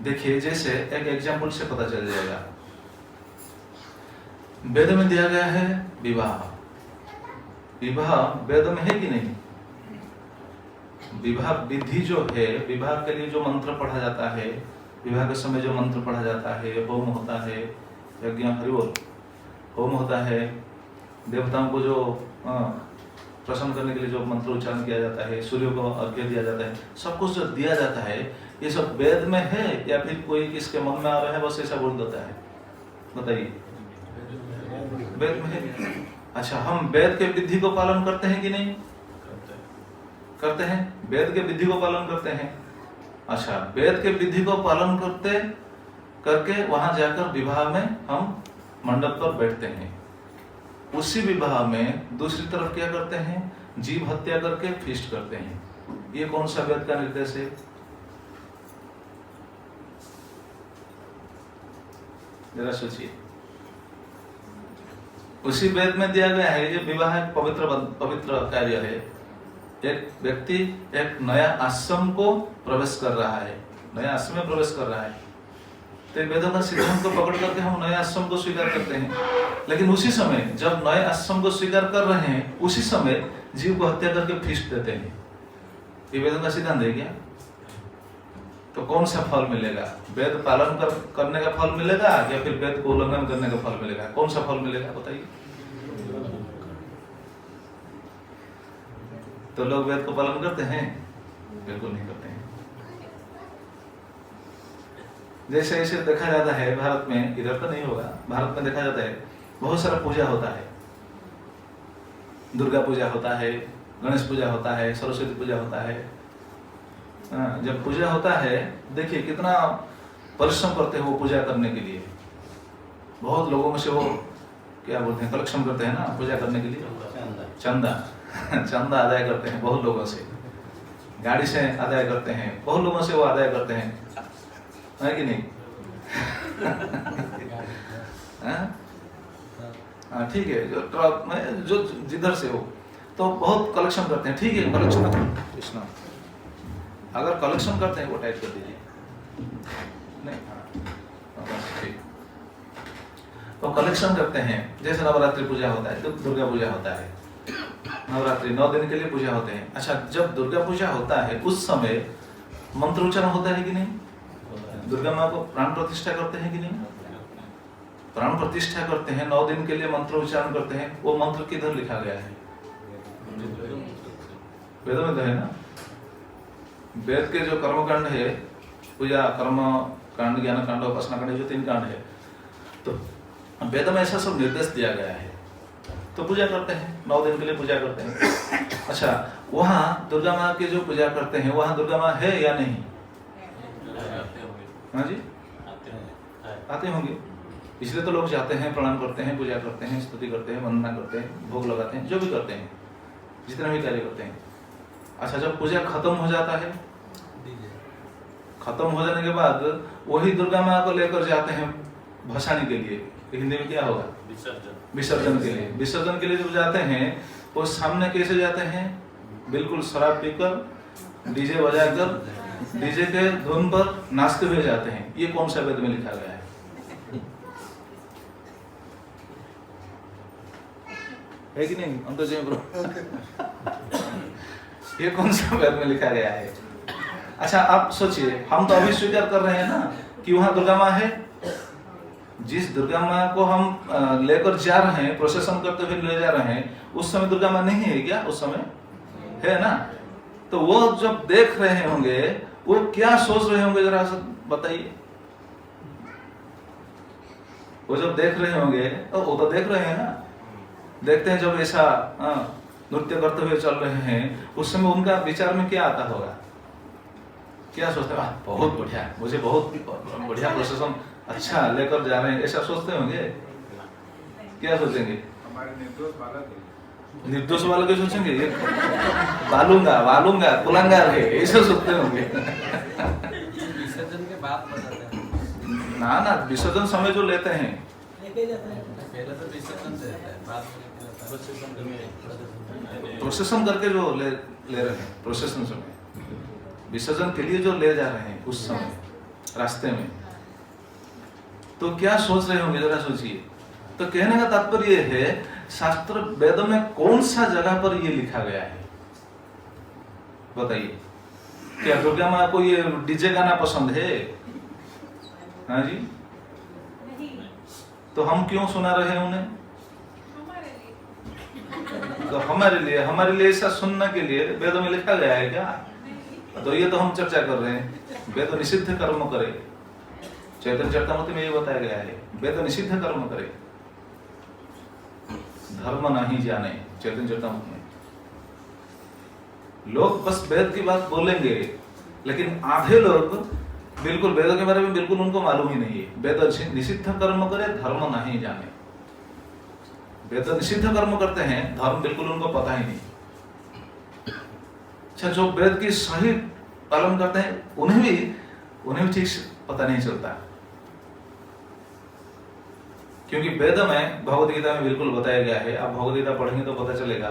देखिए, जैसे एक एग्जाम्पल से पता चल जाएगा। वेद में दिया गया है विवाह, विवाह वेद में है कि नहीं? विवाह विधि जो है, विवाह के लिए जो मंत्र पढ़ा जाता है, विवाह के समय जो मंत्र पढ़ा जाता है, होम होता है, यज्ञ हरिबोल होम होता है, देवताओं को जो प्रसन्न करने के लिए जो मंत्र उच्चारण किया जाता है, सूर्य को अर्घ्य दिया जाता है, सब कुछ जो दिया जाता है, ये सब वेद में है या फिर कोई किसके मन में आ रहा है बस ऐसा बोल देता है? बताइए, वेद में है। अच्छा, हम वेद के विधि को पालन करते हैं कि नहीं? करते हैं, वेद के विधि को पालन करते हैं। अच्छा, वेद के विधि को पालन करते करके वहां जाकर विवाह में हम मंडप पर बैठते हैं। उसी विवाह में दूसरी तरफ क्या करते हैं? जीव हत्या करके फीस्ट करते हैं। ये कौन सा वेद का निर्देश है? जरा सोचिए। उसी वेद में दिया गया है, ये विवाह एक पवित्र कार्य है। एक व्यक्ति एक नया आश्रम को प्रवेश कर रहा है, नया आश्रम में प्रवेश कर रहा है, तो वेदों का सिद्धांत को पकड़ करके हम नए आश्रम को स्वीकार करते हैं। लेकिन उसी समय जब नए आश्रम को स्वीकार कर रहे हैं, उसी समय जीव को हत्या करके फीस्ट देते हैं। ये वेदों का सिद्धांत है क्या? तो कौन सा फल मिलेगा? वेद पालन करने का फल मिलेगा या फिर वेद को उल्लंघन करने का फल मिलेगा? कौन सा फल मिलेगा बताइए? तो लोग वेद को पालन करते हैं? बिल्कुल नहीं करते हैं। जैसे ऐसे देखा जाता है भारत में, इधर तो नहीं होगा, भारत में देखा जाता है बहुत सारा पूजा होता है। दुर्गा पूजा होता है, गणेश पूजा होता है, सरस्वती पूजा होता है। जब पूजा होता है, देखिए कितना परिश्रम करते हैं वो पूजा करने के लिए। बहुत लोगों में से वो क्या बोलते हैं, कलेक्शन करते हैं ना पूजा करने के लिए, चंदा चंदा अदाय करते हैं बहुत लोगों से, गाड़ी से अदाय करते हैं बहुत लोगों से, वो अदाय करते हैं, है कि नहीं? हाँ ठीक है, जो जिधर से हो तो बहुत कलेक्शन करते हैं। ठीक है, कलेक्शन कृष्णा, अगर कलेक्शन करते हैं वो टाइप कर दीजिए। नहीं, ठीक, तो कलेक्शन करते हैं। जैसे नवरात्रि पूजा होता है, दुर्गा पूजा होता है, नवरात्रि 9 दिन के लिए पूजा होते हैं। अच्छा, जब दुर्गा पूजा होता है उस समय मंत्र उच्चारण होता है कि नहीं? दुर्गा माँ को प्राण प्रतिष्ठा करते हैं कि नहीं? प्राण प्रतिष्ठा करते हैं, 9 दिन के लिए मंत्र उच्चारण करते हैं। वो मंत्र किधर लिखा गया है? वेदों में तो है ना। वेद के जो कर्मकांड है, पूजा कर्म कांड, ज्ञान कांड, उपासना कांड, जो 3 कांड है, तो वेद में ऐसा सब निर्देश दिया गया है, तो पूजा करते हैं, 9 दिन के लिए पूजा करते हैं। अच्छा, वहाँ दुर्गा माँ की जो पूजा करते हैं, वहाँ दुर्गा माँ है या नहीं? हाँ जी, आते होंगे, इसलिए तो लोग जाते हैं, प्रणाम करते हैं, पूजा करते हैं, स्तुति करते हैं, वंदना करते हैं, भोग लगाते हैं, जो भी करते हैं, जितना भी कार्य करते हैं। अच्छा, जब पूजा खत्म हो जाता है, खत्म हो जाने के बाद वही दुर्गा माँ को लेकर जाते हैं भसाने के लिए, हिंदी में क्या होगा? विसर्जन के लिए। विसर्जन के लिए जब जाते हैं वो सामने कैसे जाते हैं? बिल्कुल शराब पीकर, डीजे बजाकर, डीजे के धुन पर नाचते हुए जाते हैं। ये कौन सा वेद में लिखा गया है? है कि नहीं? हम तो जय ब्रो, ये कौन सा वेद में लिखा गया है? अच्छा, आप सोचिए, हम तो अभी स्वीकार कर रहे हैं ना कि वहां दुर्गा माँ है। जिस दुर्गा माँ को हम लेकर जा रहे हैं, प्रोसेसन करते हुए ले जा रहे हैं, उस समय दुर्गा माँ नहीं है क्या? उस समय है ना। तो वो जब देख रहे होंगे, वो क्या सोच रहे होंगे, जरा बताइए। वो जब देख रहे होंगे, तो वो तो देख रहे हैं ना, देखते हैं जब ऐसा नृत्य करते हुए चल रहे हैं, उस समय उनका विचार में क्या आता होगा? क्या सोचते हैं? बहुत बढ़िया, मुझे बहुत बढ़िया प्रोसेसन अच्छा लेकर जा रहे हैं, ऐसा सोचते होंगे? क्या सोचेंगे? हमारे निर्दोष वाला क्या सोचेंगे? ये वालूंगा कुलंगार है, ऐसा सोचते होंगे। विसर्जन के बाद बताते हैं ना, विसर्जन समय जो लेते हैं, लेके जाते हैं। पहले तो विसर्जन से रहता है, बाद में प्रोसेसन करके जो ले रहे हैं, प्रोसेसन समय, विसर्जन के लिए जो ले जा रहे हैं उस समय रास्ते में, तो क्या सोच रहे होंगे, जरा सोचिए। तो कहने का तात्पर्य यह है, शास्त्र वेदों में कौन सा जगह पर ये लिखा गया है? बताइए। क्या दुर्गा माँ को ये डीजे गाना पसंद है? हाँ जी, तो हम क्यों सुना रहे हैं उन्हें? तो हमारे लिए ऐसा सुनने के लिए वेदों में लिखा गया है क्या? तो ये तो हम चर्चा कर रहे हैं, वेद निषिद्ध कर्म करे। चैतन्य चरितामृत में ये बताया गया है, वेद निषिद्ध कर्म करे, धर्म नहीं जाने। चैतन्य चरितामृत में लोग बस वेद की बात बोलेंगे, लेकिन आधे लोग बिल्कुल वेदों के बारे में बिल्कुल उनको मालूम ही नहीं है। वेद निषिद्ध कर्म करे, धर्म नहीं जाने। वेद निषिद्ध कर्म करते हैं, धर्म बिल्कुल उनको पता ही नहीं। अच्छा, जो वेद की सही पालन करते हैं, उन्हें भी ठीक से पता नहीं चलता, क्योंकि वेद में, भगवद गीता में बिल्कुल बताया गया है। आप भगवद गीता पढ़ेंगे तो पता चलेगा,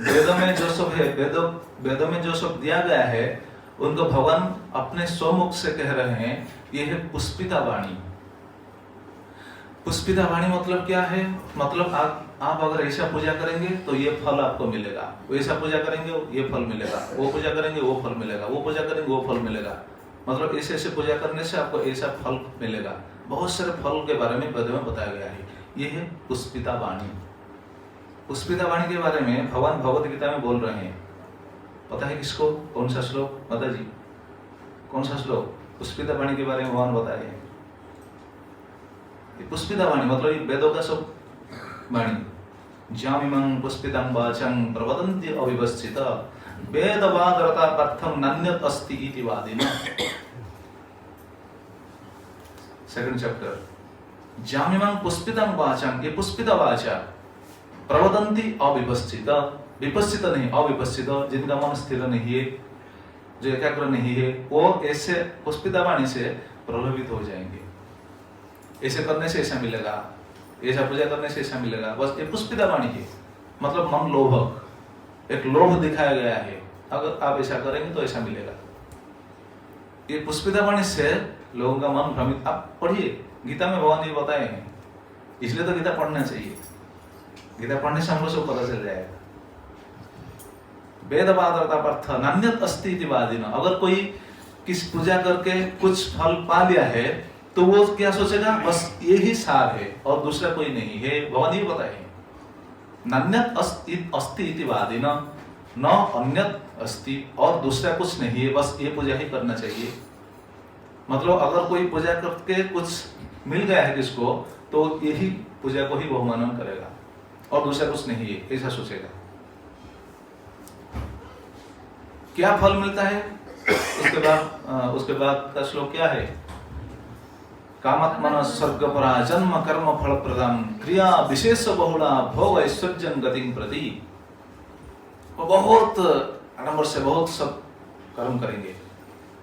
वेदों में जो सब है, वेदों में जो सब दिया गया है, उनको भगवान अपने स्वमुख से कह रहे हैं, ये है पुष्पिता वाणी। पुष्पिता वाणी मतलब क्या है? मतलब आप अगर ऐसा पूजा करेंगे तो ये फल आपको मिलेगा, वैसा पूजा करेंगे ये फल मिलेगा, वो पूजा करेंगे वो फल मिलेगा, वो पूजा करेंगे वो फल मिलेगा। मतलब ऐसे पूजा करने से आपको ऐसा फल मिलेगा। बहुत सारे फल के बारे में वेद में बताया गया है। ये है पुष्पिता वाणी। पुष्पिता वाणी के बारे में भगवान भगवद गीता में बोल रहे हैं। पता है किसको? कौन सा श्लोक? माता जी, कौन सा श्लोक पुष्पिता वाणी के बारे में भगवान बताए हैं? पुष्पिता वाणी मतलब ये वेदों का सब वाणी। जामिमं पुष्पितं वाचं प्रवदन्ति अविवस्थित वेदवादरता पर्थम नान्यत अस्ति इति वादिनः। Second chapter. जामिमं पुष्पितं वाचं, ये पुष्पिता वाचा, प्रवदन्ति अविवस्थित, विपस्सित नहीं, अविपस्सित, जिनका मन स्थिर नहीं है, जो एकाग्र नहीं है, वो ऐसे पुष्पिता वाणी से प्रलोभित हो जाएंगे। ऐसे करने से ऐसा मिलेगा, ऐसा पूजा करने से ऐसा मिलेगा। बस ये पुष्पिता वाणी है, मतलब मन लोभक, एक लोभ दिखाया गया है, अगर आप ऐसा करेंगे तो ऐसा मिलेगा। ये पुष्पिता वाणी से लोगों का मन भ्रमित। आप पढ़िए, गीता में भगवान ये बताए हैं, इसलिए तो गीता पढ़ना चाहिए। गीता पढ़ने से हमको सब पता चल जाएगा। वेदवादरता पर्थ नान्यत अस्ति इति वादिनः। अगर कोई किस पूजा करके कुछ फल पा लिया है तो वो क्या सोचेगा? बस यही सार है और दूसरा कोई नहीं है। भगवान ये बताए, नान्यत अस्ति इति वादिनः न अन्यत अस्ति और दूसरा कुछ नहीं है, बस ये पूजा ही करना चाहिए। मतलब अगर कोई पूजा करके कुछ मिल गया है किसको, तो यही पूजा को ही बहुमानन करेगा और दूसरा कुछ नहीं है, ऐसा सोचेगा। क्या फल मिलता है? उसके बाद का श्लोक क्या है? कामात्मना स्वर्गपरा जन्म कर्म फल प्रदान क्रिया विशेष बहुला भोग ऐश्वर्य गतिं प्रति। वो बहुत आडंबर से बहुत सब कर्म करेंगे,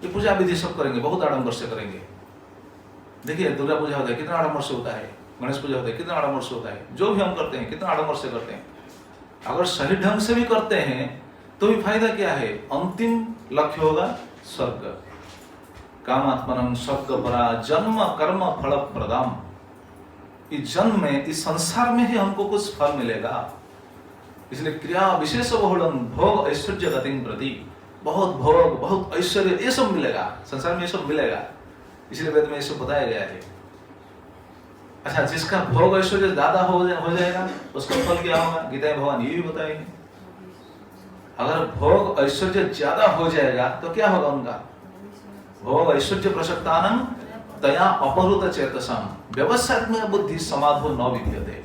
ये पूजा विधि सब करेंगे, बहुत आडंबर से करेंगे। देखिए दुर्गा पूजा होता है कितना आडंबर से होता है, गणेश पूजा होता है कितना आडंबर से होता है, जो भी हम करते हैं कितना आडंबर से करते हैं। अगर सही ढंग से भी करते हैं तो भी फायदा क्या है? अंतिम लक्ष्य होगा स्वर्ग। कामात्मनं स्वर्गपरा जन्म कर्म फल प्रदाम। इस जन्म में, इस संसार में ही हमको कुछ फल मिलेगा, इसलिए क्रिया विशेष बहुलम भोग ऐश्वर्य गतिं प्रति। बहुत भोग, बहुत ऐश्वर्य, ये सब मिलेगा संसार में, ये सब मिलेगा, इसलिए वेद में ये सब बताया गया है। अच्छा, जिसका भोग ऐश्वर्य ज्यादा हो जाएगा उसका फल क्या होगा? गीता में भगवान ये भी बताएंगे। अगर भोग ऐश्वर्य ज्यादा हो जाएगा तो क्या होगा उनका? भोग ऐश्वर्य प्रसक्तानं तया अपहृत चेतसं व्यवसायत्मक बुद्धि समाधो न विद्यते।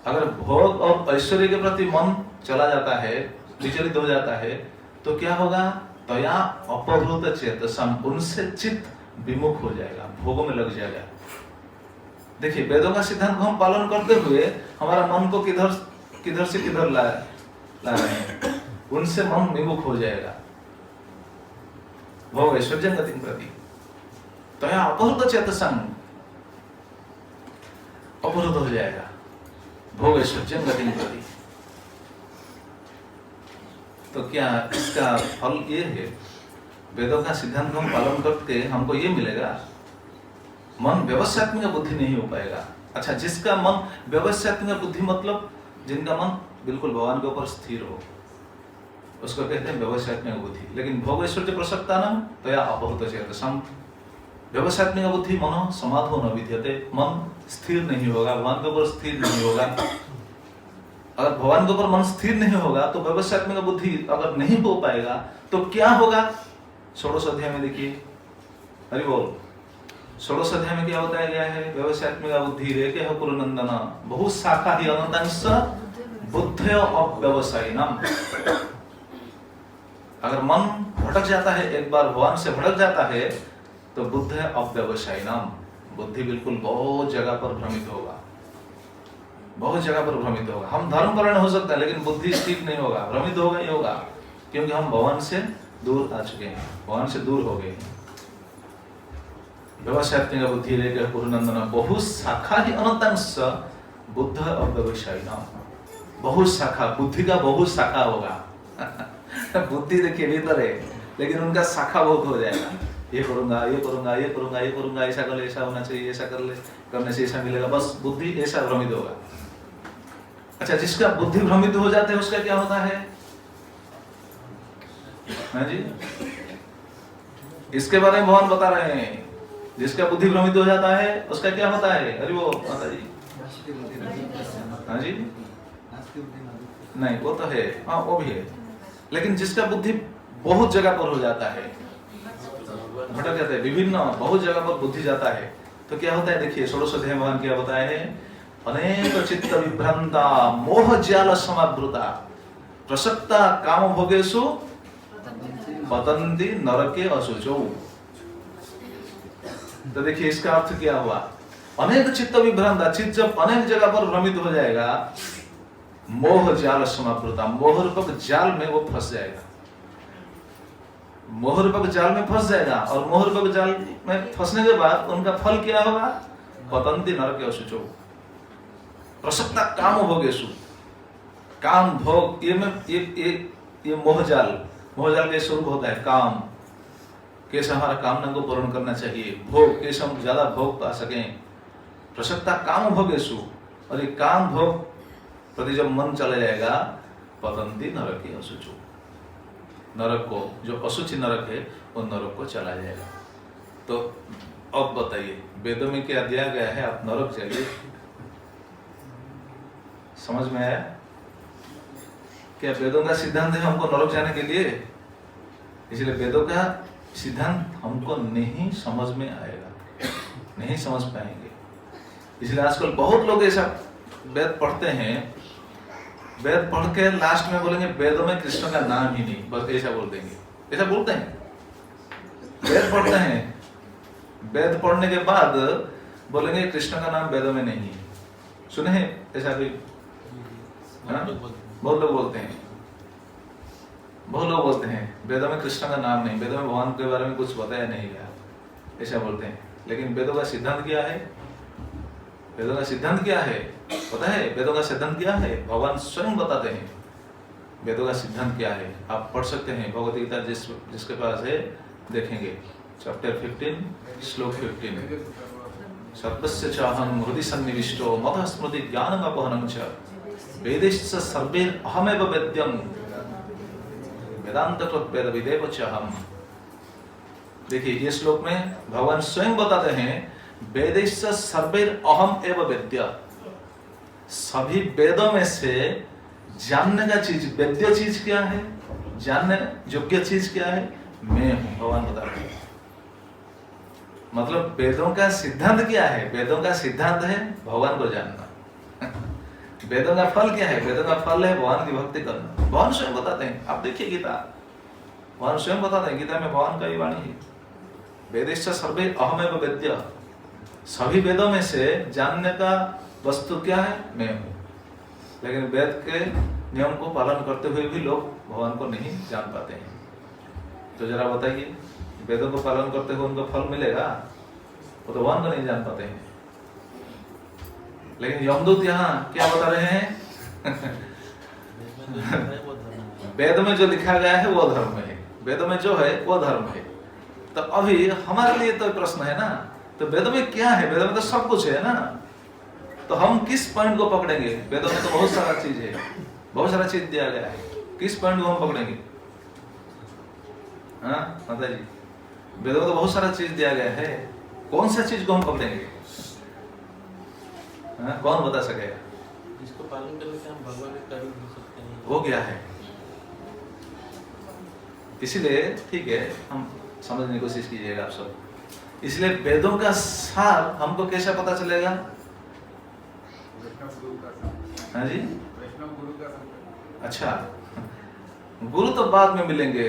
अगर भोग और ऐश्वर्य के प्रति मन चला जाता है, विचलित हो जाता है, तो क्या होगा? तया अपहृत चेतसं, उनसे चित्त विमुख हो जाएगा, भोगों में लग जाएगा। देखिए वेदों का सिद्धांत को हम पालन करते हुए हमारा मन को किधर से किधर ला रहे हैं, उनसे मन विमुख हो जाएगा। भोग ऐश्वर्य गतिं प्रति तया अपहृत चेतसं, अपहृत हो जाएगा भोग ऐश्वर्य गतिं प्रति। तो क्या इसका फल ये है? वेदों का सिद्धांत को हम पालन करके हमको ये मिलेगा, मन व्यवसायत्मक बुद्धि नहीं हो पाएगा। अच्छा, जिसका मन व्यवसायत्मक बुद्धि मतलब जिनका मन बिल्कुल भगवान के ऊपर स्थिर हो, उसको कहते हैं व्यवसायत्मक बुद्धि। लेकिन भोग ऐश्वर्य प्रसक्तानं तया अपहृत चेतसं, व्यवसायत्मक बुद्धि मनो समाधो न विद्यते, मन स्थिर नहीं होगा, भगवान के ऊपर स्थिर नहीं होगा। अगर भगवान के ऊपर मन स्थिर नहीं होगा तो व्यवसायत्मक बुद्धि अगर नहीं हो पाएगा तो क्या होगा? षोडश अध्याय में देखिए, हरि बोल। षोडश अध्याय में क्या बताया गया है? व्यवसायत्मक बुद्धि रेके हो कुरुनंदन बहु शाखा ही अनंतांश बुद्धयो अव्यवसायिनम। अगर मन भटक जाता है, एक बार भगवान से भटक जाता है, तो बुद्ध अव्यवसायिनम, बुद्धि बिल्कुल बहुत जगह पर भ्रमित होगा, बहुत जगह पर भ्रमित होगा। हम धर्मपरायण हो सकते हैं लेकिन बुद्धि स्थिर नहीं होगा, भ्रमित होगा ही होगा, क्योंकि हम भगवान से दूर आ चुके हैं, भगवान से दूर हो गए हैं। व्यवसायत्मक बुद्धि रेके कुरुनंदन बहु शाखा ही अनंतांश बुद्ध अव्यवसायिनम। बहुत शाखा, बुद्धि का बहुत शाखा होगा। बुद्धि देखिए भीतर है लेकिन उनका शाखा बहुत हो जाएगा। ये करूंगा, ये करूंगा, ये करूंगा, ये करूंगा, ऐसा कर ले, ऐसा होना चाहिए, ऐसा कर ले, करने से ऐसा मिलेगा, बस बुद्धि ऐसा भ्रमित होगा। अच्छा, जिसका बुद्धि भ्रमित हो जाते हैं उसका क्या होता है? हाँ जी, इसके बारे में भगवान बता रहे हैं। जिसका बुद्धि भ्रमित हो जाता है उसका क्या होता है? अरे वो माता जी, हाँ जी, नहीं वो तो है, हाँ वो भी है, लेकिन जिसका बुद्धि बहुत जगह पर हो जाता है, भटक जाता है, विभिन्न बहुत जगह पर बुद्धि जाता है, तो क्या होता है? देखिए षोडश अध्याय भगवान क्या बताया है? अनेक चित्त विभ्रांता मोह जाल समावृता प्रसक्ता काम भोगेषु पतन्ति नरके अशुचौ। तो देखिए इसका अर्थ क्या हुआ? अनेक चित्त विभ्रांता, चित्त जब अनेक जगह पर भ्रमित हो जाएगा, मोह जाल समावृता, मोह रूपक जाल में वो फंस जाएगा, मोह रूपक जाल में फंस जाएगा, और मोह रूपक जाल में फंसने के बाद उनका फल क्या होगा? पतन्ति नरके अशुचौ। प्रसक्ता काम भोगेषु, काम भोग, ये मोहजाल, मोहजाल का स्वरूप होता है काम। कैसे हमारा कामना को पूर्ण करना चाहिए, भोग कैसे हम ज्यादा भोग पा सकें। प्रसक्ता काम भोगेषु, और ये काम भोग प्रति जब मन चला जाएगा, पतन्ति नरके अशुचौ, नरक को, जो अशुचि नरक है वो नरक को चला जाएगा। तो अब बताइए वेदों में क्या दिया गया है? आप नरक जाइए, समझ में आया? क्या वेदों का सिद्धांत है हमको नरक जाने के लिए? इसलिए वेदों का सिद्धांत हमको नहीं समझ में आएगा, नहीं समझ पाएंगे। इसलिए आजकल बहुत लोग ऐसा वेद पढ़ते हैं, वेद पढ़ के लास्ट में बोलेंगे वेदों में कृष्ण का नाम ही नहीं, बस ऐसा बोल देंगे। ऐसा बोलते हैं, वेद पढ़ते हैं, वेद पढ़ने के बाद बोलेंगे कृष्ण का नाम वेदों में नहीं है। सुने हैं ऐसा भी? बहुत लोग बोलते हैं, बहुत लोग बोलते हैं वेदों में कृष्ण का नाम नहीं, वेदों में भगवान के बारे में कुछ बताया नहीं गया, ऐसा बोलते हैं। लेकिन वेदों का सिद्धांत क्या है? वेदों का सिद्धांत क्या है पता है? वेदों का सिद्धांत क्या है? भगवान स्वयं बताते हैं वेदों का सिद्धांत क्या है। आप पढ़ सकते हैं भगवद गीता, जिसके पास है देखेंगे, चैप्टर 15 श्लोक 15। सर्वस्य चाहं हृदि सन्निविष्टो मतः स्मृति ज्ञानमपहनं च वेदैश्च सर्वैर् अहमेव वेद्यं वेदान्तकृत वेदविदेव च अहम्। देखिए ये श्लोक में भगवान स्वयं बताते हैं वेदैश्च सर्वैर् अहम् एव वेद्य, सभी वेदों में से जानने का चीज, वेद्य चीज क्या है, जानने योग्य चीज क्या है? मैं हूं, भगवान बता रहे हैं। मतलब वेदों का सिद्धांत क्या है? वेदों का सिद्धांत है भगवान को जानना। वेदों का फल क्या है? वेदों का फल है भगवान की भक्ति करना। भगवान स्वयं बताते हैं, आप देखिए गीता, भगवान स्वयं बताते हैं, गीता में भगवान का ही वाणी है, वेदैश्च सर्वैर् अहमेव वेद्य, सभी वेदों में से जानने का वस्तु क्या है? मैं हूं। लेकिन वेद के नियम को पालन करते हुए भी लोग भगवान को नहीं जान पाते हैं। तो जरा बताइए, वेदों को पालन करते हुए उनको फल मिलेगा? वो तो भगवान को नहीं जान पाते हैं। लेकिन यमदूत यहाँ क्या बता रहे हैं? वेद में जो लिखा गया है वो धर्म है, वेदों में जो है वो धर्म है। तो अभी हमारे लिए तो प्रश्न है ना, तो वेदों में क्या है? वेदों में तो सब कुछ है ना, तो हम किस पॉइंट को पकड़ेंगे? वेदों में तो बहुत सारा चीज है, बहुत सारा चीज दिया गया है, किस पॉइंट को हम पकड़ेंगे? हाँ माता जी, वेदों में तो बहुत सारा चीज दिया गया है, कौन सा चीज को हम पकड़ेंगे? हाँ, कौन बता सकेगा? जिसको पालन करने से हम भगवान के करीब हो सकते हैं, वो क्या है? इसीलिए ठीक है, हम समझने की कोशिश कीजिएगा आप सब। इसलिए वेदों का सार हमको कैसे पता चलेगा? हाँ जी, अच्छा, गुरु तो बाद में मिलेंगे,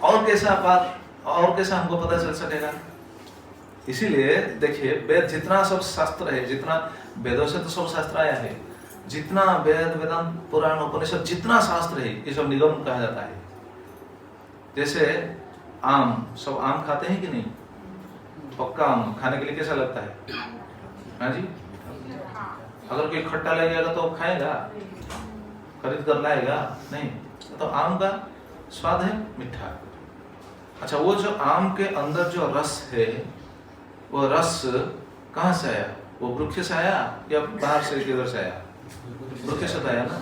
और कैसा बात, और कैसा हमको पता चल सकेगा? इसीलिए देखिए, वेद जितना सब शास्त्र है, जितना वेदों से तो सब शास्त्र आया है, जितना वेद, वेदांत, पुराण, उपनिषद, जितना शास्त्र है, ये सब निगम कहा जाता है। जैसे आम, सब आम खाते हैं कि नहीं? पक्का आम खाने के लिए कैसा लगता है? हाँ जी, अगर कोई खट्टा लगेगा तो खाएगा, खरीद कर लाएगा नहीं, तो आम का स्वाद है मीठा। अच्छा, वो जो आम के अंदर जो रस है, वो रस कहाँ से आया? वो वृक्ष से आया या बाहर से किधर से आया? वृक्ष से आया ना,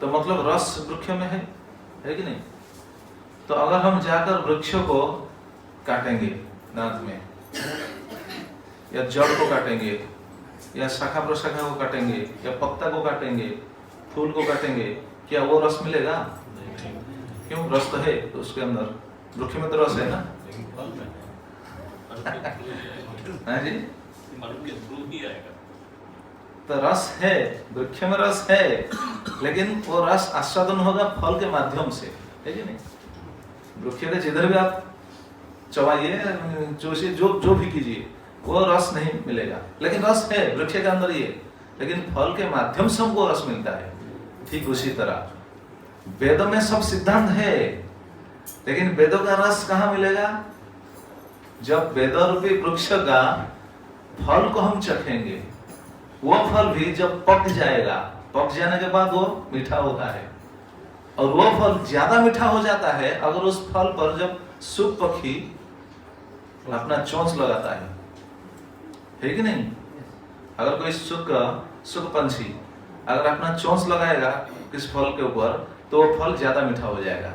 तो मतलब रस वृक्ष में है कि नहीं? तो अगर हम जाकर वृक्ष को काटेंगे दांत में, या जड़ को काटेंगे, या शाखा प्रशाखा को काटेंगे, या पत्ता को काटेंगे, फूल को काटेंगे, क्या वो रस मिलेगा? क्यों? रस तो है तो उसके अंदर, वृक्ष में तो रस है ना। हाँ जी, तो रस है, वृक्ष में रस है, लेकिन वो रस आस्वादन होगा फल के माध्यम से, है कि नहीं? वृक्ष के जिधर भी आप चबाइए, जो भी कीजिए, वो रस नहीं मिलेगा, लेकिन रस है वृक्ष के अंदर ही है, लेकिन फल के माध्यम से हमको रस मिलता है। ठीक उसी तरह वेदों में सब सिद्धांत है, लेकिन वेदों का रस कहाँ मिलेगा? जब वेदरूपी वृक्ष का फल को हम चखेंगे, वो फल भी जब पक जाएगा, पक जाने के बाद वो मीठा होता है, और वो फल ज्यादा मीठा हो जाता है अगर उस फल पर जब सुख पक्षी अपना चोंच लगाता है कि नहीं? अगर कोई सुख पंछी अगर अपना चोंच लगाएगा किस फल के ऊपर, तो वो फल ज्यादा मीठा हो जाएगा,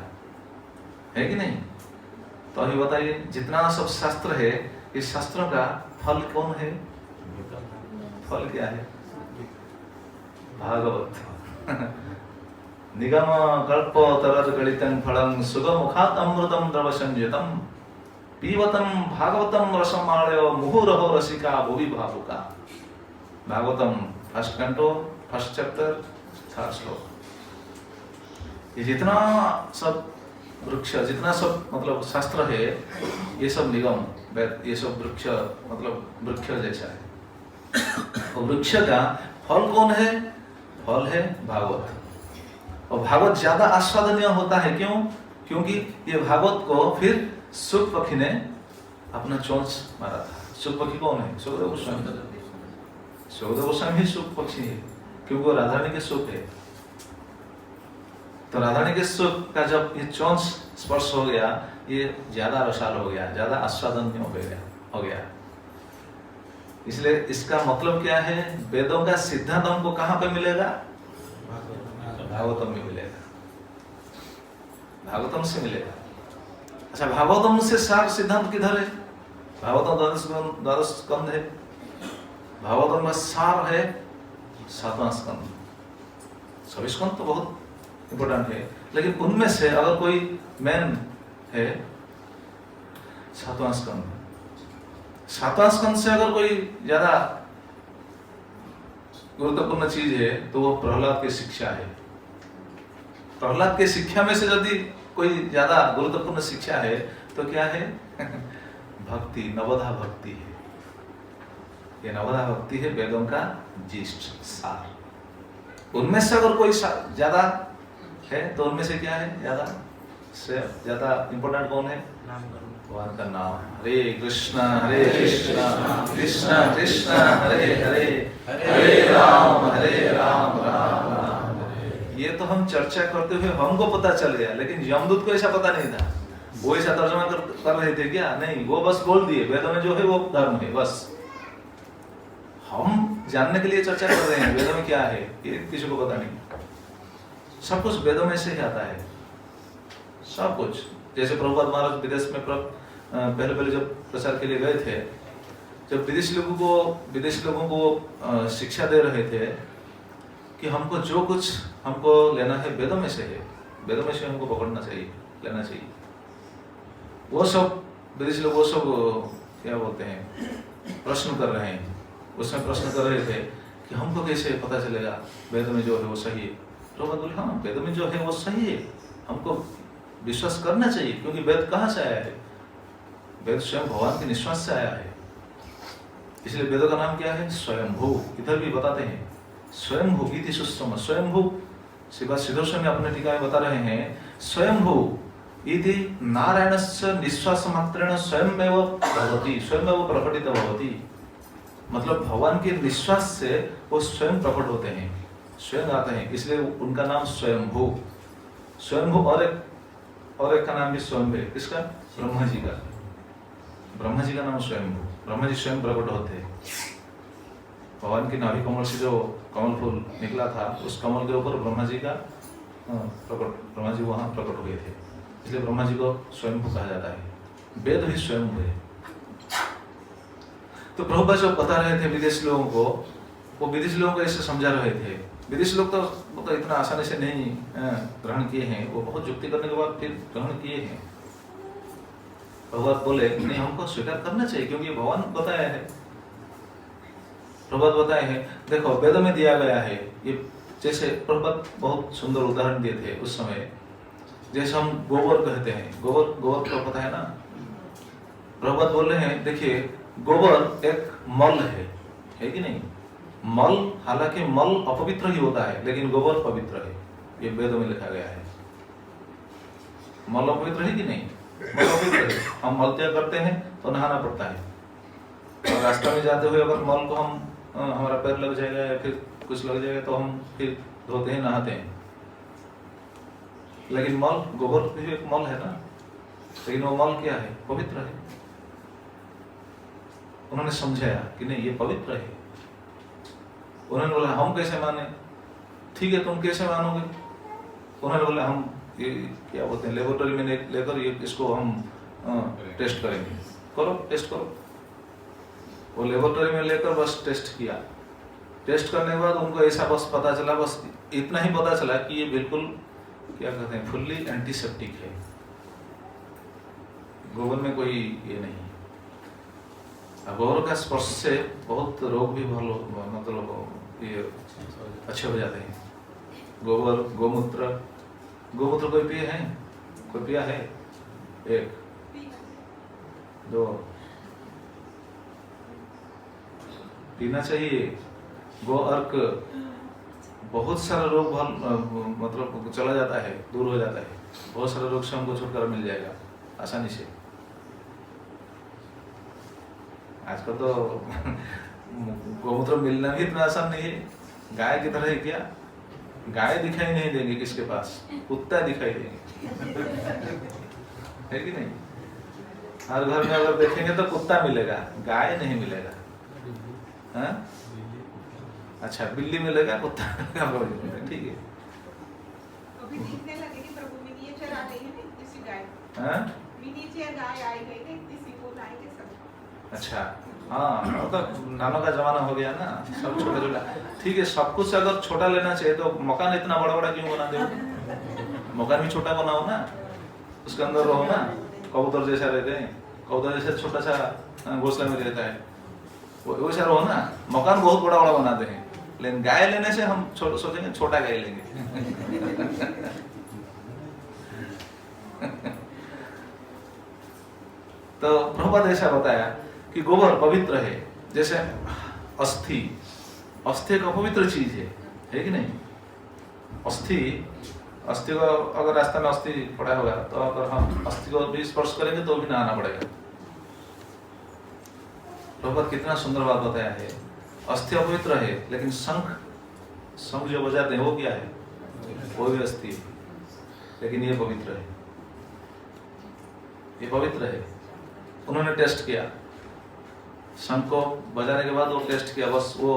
है कि नहीं? तो अभी बताइए, जितना सब शास्त्र है, इस शास्त्रों का फल कौन है? फल क्या है? भागवत। निगम कल्प तरद गलितं फलं सुगमुखात् अमृतं द्रव संयुतं पीवतं भागवतं रसमालयो मुहुरहो रसिका भुवि भावुका। Bhagavatam first canto first chapter third श्लोक। ये जितना सब वृक्ष, जितना सब मतलब शास्त्र है, ये सब निगम, ये सब वृक्ष मतलब वृक्ष जैसा है। और वृक्ष का फल कौन है? फल है भागवत। और भागवत ज्यादा आस्वादनीय होता है, क्यों? क्योंकि ये भागवत को फिर सुख पक्षी ने अपना चोंच मारा था। सुख पक्षी कौन है? सुखदेव गोस्वामी। सुखदेव गोस्वामी ही सुख पक्षी है, क्योंकि वो राधा रानी के सुख है। तो राधा रानी के सुख का जब ये चोंच स्पर्श हो गया, ये ज्यादा रसाल हो गया, ज्यादा आस्वादनीय हो गया। इसलिए इसका मतलब क्या है? वेदों का सिद्धांत हमको कहाँ पे मिलेगा? भागवतम में मिलेगा, भागवतम से मिलेगा। अच्छा, भागवतम से सार सिद्धांत किधर है? भागवतम द्वादश स्कंद है, भागवतम में सार है 7वां स्कंद। सभी स्कंद तो बहुत इंपोर्टेंट है, लेकिन उनमें से अगर कोई मेन है 7वां स्कंद। 7वां स्कंद से अगर कोई ज्यादा गुरुत्वपूर्ण चीज है तो वो प्रहलाद की शिक्षा है। प्रहलाद की शिक्षा में से यदि कोई ज्यादा गुरुत्वपूर्ण शिक्षा है तो क्या है? भक्ति, नवधा भक्ति है। ये नवधा भक्ति है वेदों का जिष्ट सार। उनमें से अगर कोई ज्यादा है तो उनमें से क्या है? ज्यादा इंपोर्टेंट कौन है? भगवान का नाम। हरे कृष्णा कृष्णा कृष्णा हरे हरे, हरे राम राम राम। ये तो हम चर्चा करते हुए हमको पता चल गया, लेकिन यमदूत को ऐसा पता नहीं था। वो ऐसा तर्जुमा कर रहे थे क्या? नहीं, वो बस बोल दिए वेदों में जो है वो धर्म है, बस। हम जानने के लिए चर्चा कर रहे हैं वेदों में क्या है, ये किसी को पता नहीं। सब कुछ वेदों में से ही आता है, सब कुछ। जैसे प्रभुपाद महाराज विदेश में पहले जब प्रचार के लिए गए थे, जब विदेशी लोगों को शिक्षा दे रहे थे कि हमको जो कुछ हमको लेना है वेदों में से है, वेदों में से हमको पकड़ना चाहिए, लेना चाहिए। वो सब विदेशी लोग वो सब क्या बोलते हैं, प्रश्न कर रहे हैं। उसमें प्रश्न कर रहे थे कि हमको कैसे पता चलेगा वेद में जो है वो सही है। तो मैं बोले हाँ, वेद में जो है वो सही है, हमको विश्वास करना चाहिए, क्योंकि वेद कहाँ से आया है? वेद स्वयं भगवान के निश्वास से आया है। इसलिए वेदों का नाम क्या है? स्वयंभू। इधर भी बताते हैं स्वयंभू इति सुषम। स्वयंभू श्रीपाद सिद्धेश्वर स्वामी अपने टीका में बता रहे हैं, स्वयंभू इति नारायणस्य निश्वास मात्रेण स्वयमेव भवति, स्वयमेव प्रकटित भवति। मतलब भगवान के निश्वास से वो स्वयं प्रकट होते हैं, स्वयं आते हैं, इसलिए उनका नाम स्वयंभू। स्वयंभू और एक का नाम भी स्वयं है। किसका? ब्रह्मा जी का। ब्रह्मा जी का नाम स्वयंभू। ब्रह्मा जी स्वयं प्रकट होते हैं। भगवान की नाभि कमल से जो कमल फूल निकला था, उस कमल के ऊपर ब्रह्मा जी का ब्रह्मा जी वहां प्रकट हुए थे, इसलिए ब्रह्मा जी को स्वयंभू कहा जाता है। वेद भी स्वयं हुए। तो प्रभुपाद जो बता रहे थे विदेशी लोगों को, वो विदेशी लोगों को ऐसे समझा रहे थे। विदेशी लोग तो इतना आसानी से नहीं ग्रहण किए हैं, वो बहुत युक्ति करने के बाद फिर ग्रहण किए हैं। प्रभुपाद बोले नहीं, हमको स्वीकार करना चाहिए, क्योंकि भगवान बताया है, प्रभुपाद बताए हैं। देखो वेद में दिया गया है, ये जैसे प्रभुपाद बहुत सुंदर उदाहरण दिए थे उस समय। जैसे हम गोबर कहते हैं, गोबर को पता है ना। प्रभुपाद बोल रहे हैं देखिए, गोबर एक मल है कि नहीं? मल, हालांकि मल अपवित्र ही होता है, लेकिन गोबर पवित्र है, ये वेदों में लिखा गया है। मल अपवित्र है कि नहीं? मल अपवित्र है। हम मल त्याग करते हैं तो नहाना पड़ता है, और रास्ते में जाते हुए अगर मल को हम हमारा पैर लग जाएगा या फिर कुछ लग जाएगा तो हम फिर धोते हैं, नहाते हैं। लेकिन मल, गोबर भी एक मल है ना, लेकिन वो मल क्या है? पवित्र है। उन्होंने समझाया कि नहीं, ये पवित्र है। उन्होंने बोला हम कैसे माने? ठीक है, तुम कैसे मानोगे? उन्होंने बोला हम ये क्या बोलते हैं, लेबोरेटरी में लेकर इसको हम टेस्ट करेंगे। करो, टेस्ट करो। वो लेबोरेटरी में लेकर बस टेस्ट किया। टेस्ट करने के बाद उनको ऐसा बस पता चला, बस इतना ही पता चला कि ये बिल्कुल क्या कहते हैं, फुल्ली एंटीसेप्टिक है। गोबर में कोई ये नहीं है। गोबर का स्पर्श से बहुत रोग भी मतलब ये अच्छे हो जाते हैं। गोबर, गोमूत्र, गोमूत्र कोई पिए हैं? कोई पिया है? एक दो पीना चाहिए। गो अर्क बहुत सारा रोग मतलब चला जाता है, दूर हो जाता है। बहुत सारे रोग से हमको छुटकारा मिल जाएगा आसानी से। आजकल तो गोमूत्र मिलना भी इतना आसान नहीं है। गाय की तरह है क्या? गाय दिखाई नहीं देंगे किसके पास, कुत्ता दिखाई देंगे है कि नहीं? हर घर में अगर देखेंगे तो कुत्ता मिलेगा, गाय नहीं मिलेगा। हाँ? अच्छा, बिल्ली मिलेगा, कुत्ता मिलेगा, ठीक है। अभी दिखने लगे कि प्रभु मिनिएचर आ गई है ना, किसी गाय। हाँ? मिनिएचर गाय आई गई है, किसी को लाएंगे सब। अच्छा, हाँ, तो नानों का जमाना हो गया ना, सब छोटा छोटा। ठीक है, सब कुछ अगर छोटा लेना चाहिए तो मकान इतना बड़ा बड़ा क्यों बना दे? मकान भी छोटा बनाओ ना, उसके अंदर रहो ना। कबूतर जैसा रहते हैं, कबूतर जैसा छोटा सा घोंसला में रहता है, वैसा रहो ना। मकान बहुत बड़ा बड़ा बनाते हैं, लेकिन गाय लेने से हम सोचेंगे छोटा गाय लेंगे तो प्रभुपाद ऐसा बताया कि गोबर पवित्र है। जैसे अस्थि, अस्थि एक अपवित्र चीज है कि नहीं? अस्थि को अगर रास्ता में अस्थि पड़ा होगा तो अगर हम अस्थि को भी स्पर्श करेंगे तो भी नहाना पड़ेगा। प्रभुपाद कितना सुंदर बात बताया है। अस्थि अपवित्र है, लेकिन शंख जो बजाते हैं वो क्या है? वो भी अस्थि है, लेकिन ये पवित्र है, ये पवित्र है। उन्होंने टेस्ट किया, शंख को बजाने के बाद वो टेस्ट किया, बस वो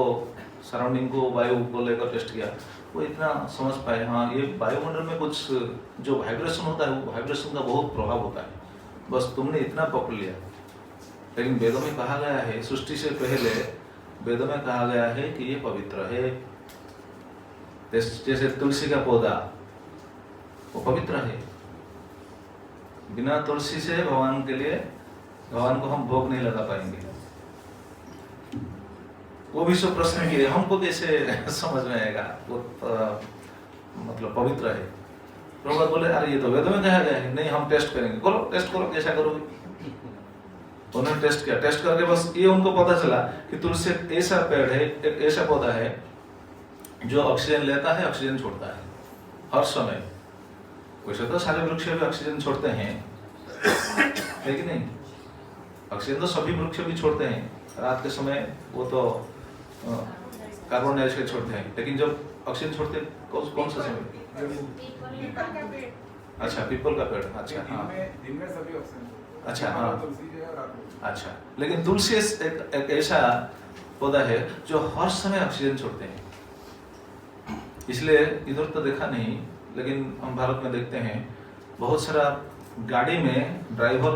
सराउंडिंग को, वायु को लेकर टेस्ट किया। वो इतना समझ पाए, हाँ ये वायुमंडल में कुछ जो वाइब्रेशन होता है, वो वाइब्रेशन का बहुत प्रभाव होता है, बस तुमने इतना पकड़ लिया। लेकिन वेदों में कहा गया है, सृष्टि से पहले वेदों में कहा गया है कि ये पवित्र है। जैसे तुलसी का पौधा, वो पवित्र है। बिना तुलसी से भगवान को हम भोग नहीं लगा पाएंगे। वो भी सब प्रश्न किए, हमको कैसे समझ में आएगा वो मतलब पवित्र है। प्रभुपाद बोले, अरे ये तो वेदों में कहा गया है। नहीं, हम टेस्ट करेंगे। बोलो टेस्ट करो, कैसा करोगे? उन्होंने टेस्ट किया, टेस्ट करके बस ये उनको पता चला कि तुलसी एक ऐसा पेड़ है, एक ऐसा पौधा है जो ऑक्सीजन लेता है, ऑक्सीजन छोड़ता है हर समय। वैसे तो सारे वृक्ष भी ऑक्सीजन छोड़ते हैं, है कि नहीं? ऑक्सीजन तो सभी वृक्ष भी छोड़ते हैं। रात के समय वो तो कार्बन डाइऑक्साइड छोड़ते हैं, लेकिन जब ऑक्सीजन छोड़ते कौन सा समय? पीपल का पेड़। अच्छा, पीपल का पेड़। अच्छा, हाँ, दिन में सभी ऑक्सीजन। अच्छा, हाँ, तुलसी जो है रात में। अच्छा। लेकिन तुलसी एक ऐसा पौधा है जो हर समय ऑक्सीजन छोड़ते हैं। इसलिए इधर तो देखा नहीं, लेकिन हम भारत में देखते हैं बहुत सारा गाड़ी में ड्राइवर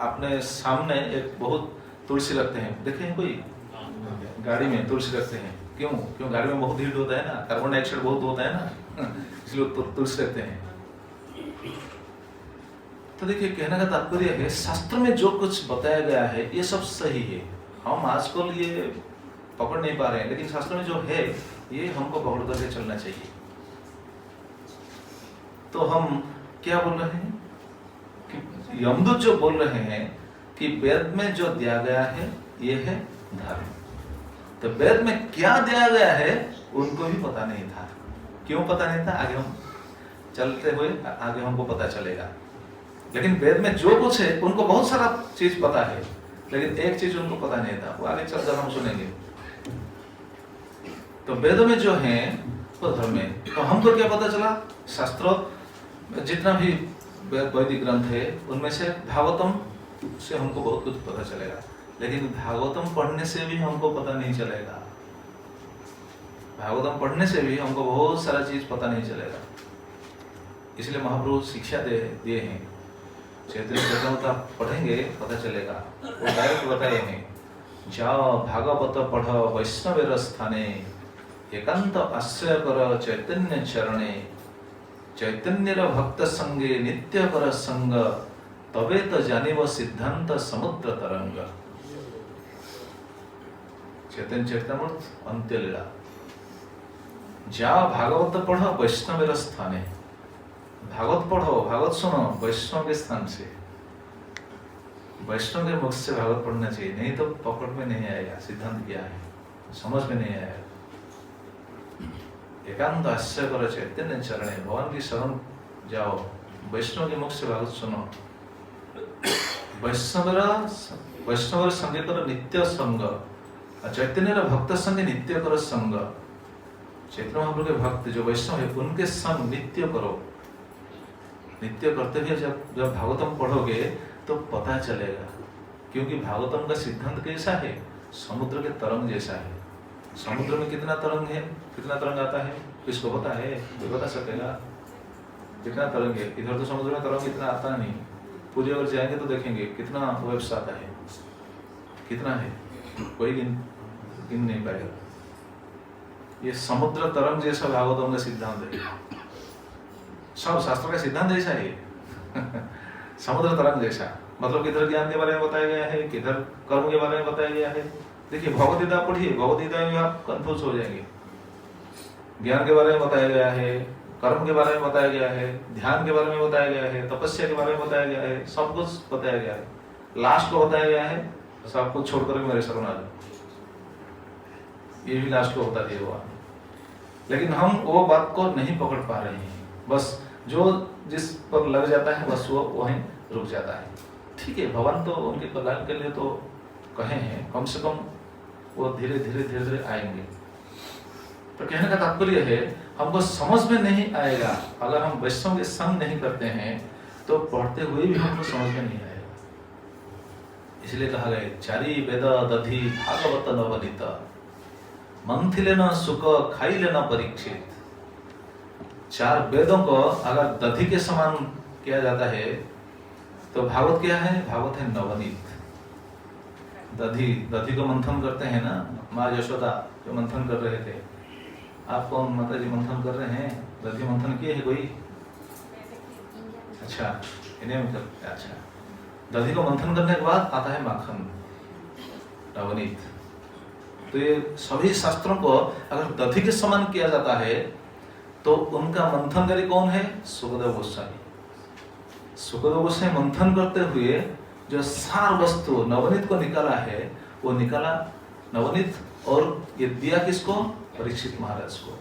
अपने सामने एक बहुत तुलसी रखते हैं। देखे हैं कोई? गाड़ी में तुलसी रखते हैं। क्यों गाड़ी में बहुत हीट होता है ना, कार्बन डाइऑक्साइड बहुत होता है ना, इसलिए तुलसी रखते हैं। तो देखिए, कहने का तात्पर्य है, शास्त्र में जो कुछ बताया गया है ये सब सही है। हम आजकल ये पकड़ नहीं पा रहे हैं, लेकिन शास्त्र में जो है ये हमको पकड़ करके चलना चाहिए। तो हम क्या बोल रहे हैं कि यमदूत जो बोल रहे हैं कि वेद में जो दिया गया है ये है धर्म। तो वेद में क्या दिया गया है उनको भी पता नहीं था। क्यों पता नहीं था? आगे हम चलते हुए आगे हमको पता चलेगा। लेकिन वेद में जो कुछ है उनको बहुत सारा चीज पता है, लेकिन एक चीज उनको पता नहीं था, वो आगे चलकर हम सुनेंगे। तो वेदों में जो है वो धर्म है। तो हमको क्या पता चला? शास्त्र जितना भी वैदिक ग्रंथ है उनमें से भागवतम से हमको बहुत कुछ पता चलेगा, लेकिन भागवतम पढ़ने से भी हमको पता नहीं चलेगा। भागवतम पढ़ने से भी हमको बहुत सारा चीज पता नहीं चलेगा। इसलिए महाप्रभु शिक्षा दिए हैं, चैतन्य चरितामृत पढ़ेंगे पता चलेगा। वो डायरेक्ट बताए हैं, जाओ भागवत पढ़ वैष्णवेर स्थाने, एकांत आश्रय कर चैतन्य चरणे, चैतन्यर भक्त संगे नित्य कर संग तबे तो जानिब सिद्धांत समुद्र तरंग। चैतन्य चरितमृत अंत्य लीला। जाओ भागवत पढ़ो वैष्णवेर स्थाने। भागवत पढ़ो, भागवत सुनो वैष्णव के स्थान से। वैष्णव के मुख से भागवत पढ़ना चाहिए, नहीं तो पकड़ में नहीं आएगा सिद्धांत क्या है, समझ में नहीं आएगा। एकांत आश्रय करो चैतन्य चरणे, भगवान की शरण जाओ, वैष्णव के मुख से भागवत सुनो। वैष्णव संगे करो नित्य संग, चैतन्य भक्त संगे नित्य करो संग। चैतन्य महाप्रभु के भक्त जो वैष्णव है उनके संग नित्य करो। नित्य करते हुए जब भागवतम पढ़ोगे तो पता चलेगा, क्योंकि भागवतम का सिद्धांत कैसा है, समुद्र के तरंग जैसा है। समुद्र में कितना तरंग है, कितना तरंग आता है, किसको पता है, कोई बता सकेगा कितना तरंग है? इधर तो समुद्र में तरंग इतना आता नहीं, पूरी अगर जाएंगे तो देखेंगे कितना वेव्स आता है, कितना है, कोई गिन नहीं पाएगा। ये समुद्र तरंग जैसा भागवतम का सिद्धांत है, सब शास्त्र का सिद्धांत ऐसा है। समुद्र तरंग जैसा, मतलब किधर ज्ञान के बारे में बताया गया है, किधर कर्म के बारे में बताया गया है। देखिए भगवद गीता पढ़िए, भगवद गीता में आप कंफ्यूज हो जाएंगे। ज्ञान के बारे में बताया गया है, कर्म के बारे में बताया गया है, ध्यान के बारे में बताया गया है, तपस्या के बारे में बताया गया है, सब कुछ बताया गया है। लास्ट को बताया गया है सब कुछ छोड़कर मेरे शरण आ जाओ, ये भी लास्ट को बता दिया हुआ। लेकिन हम वो बात को नहीं पकड़ पा रहे हैं, बस जो जिस पर लग जाता है बस वो वहीं रुक जाता है। ठीक है, भगवान तो उनके कल्याण के लिए तो कहे हैं, कम से कम वो धीरे धीरे आएंगे। तो कहने का तात्पर्य है हमको समझ में नहीं आएगा अगर हम वैष्णव के संग नहीं करते हैं, तो पढ़ते हुए भी हमको समझ में नहीं आएगा। इसलिए कहा गया चारी वेद दधि भागवत नवनीत मंथिले न सुख खाइले न परीक्षित। चार वेदों को अगर दधि के समान किया जाता है तो भागवत क्या है, भागवत है नवनीत। दधि को मंथन करते हैं ना, माँ यशोदा जो मंथन कर रहे थे। आप कौन माता जी मंथन कर रहे हैं? दधि मंथन किए है कोई? अच्छा, इन्हें मतलब अच्छा, दधि को मंथन करने के बाद आता है माखन नवनीत। तो ये सभी शास्त्रों को अगर दधि के समान किया जाता है तो उनका मंथनकारी कौन है? सुखदेव गोस्वामी। सुखदेव गोस्वामी मंथन करते हुए जो सार वस्तु नवनीत को निकाला है, वो निकाला नवनीत, और ये दिया किसको? परीक्षित महाराज को।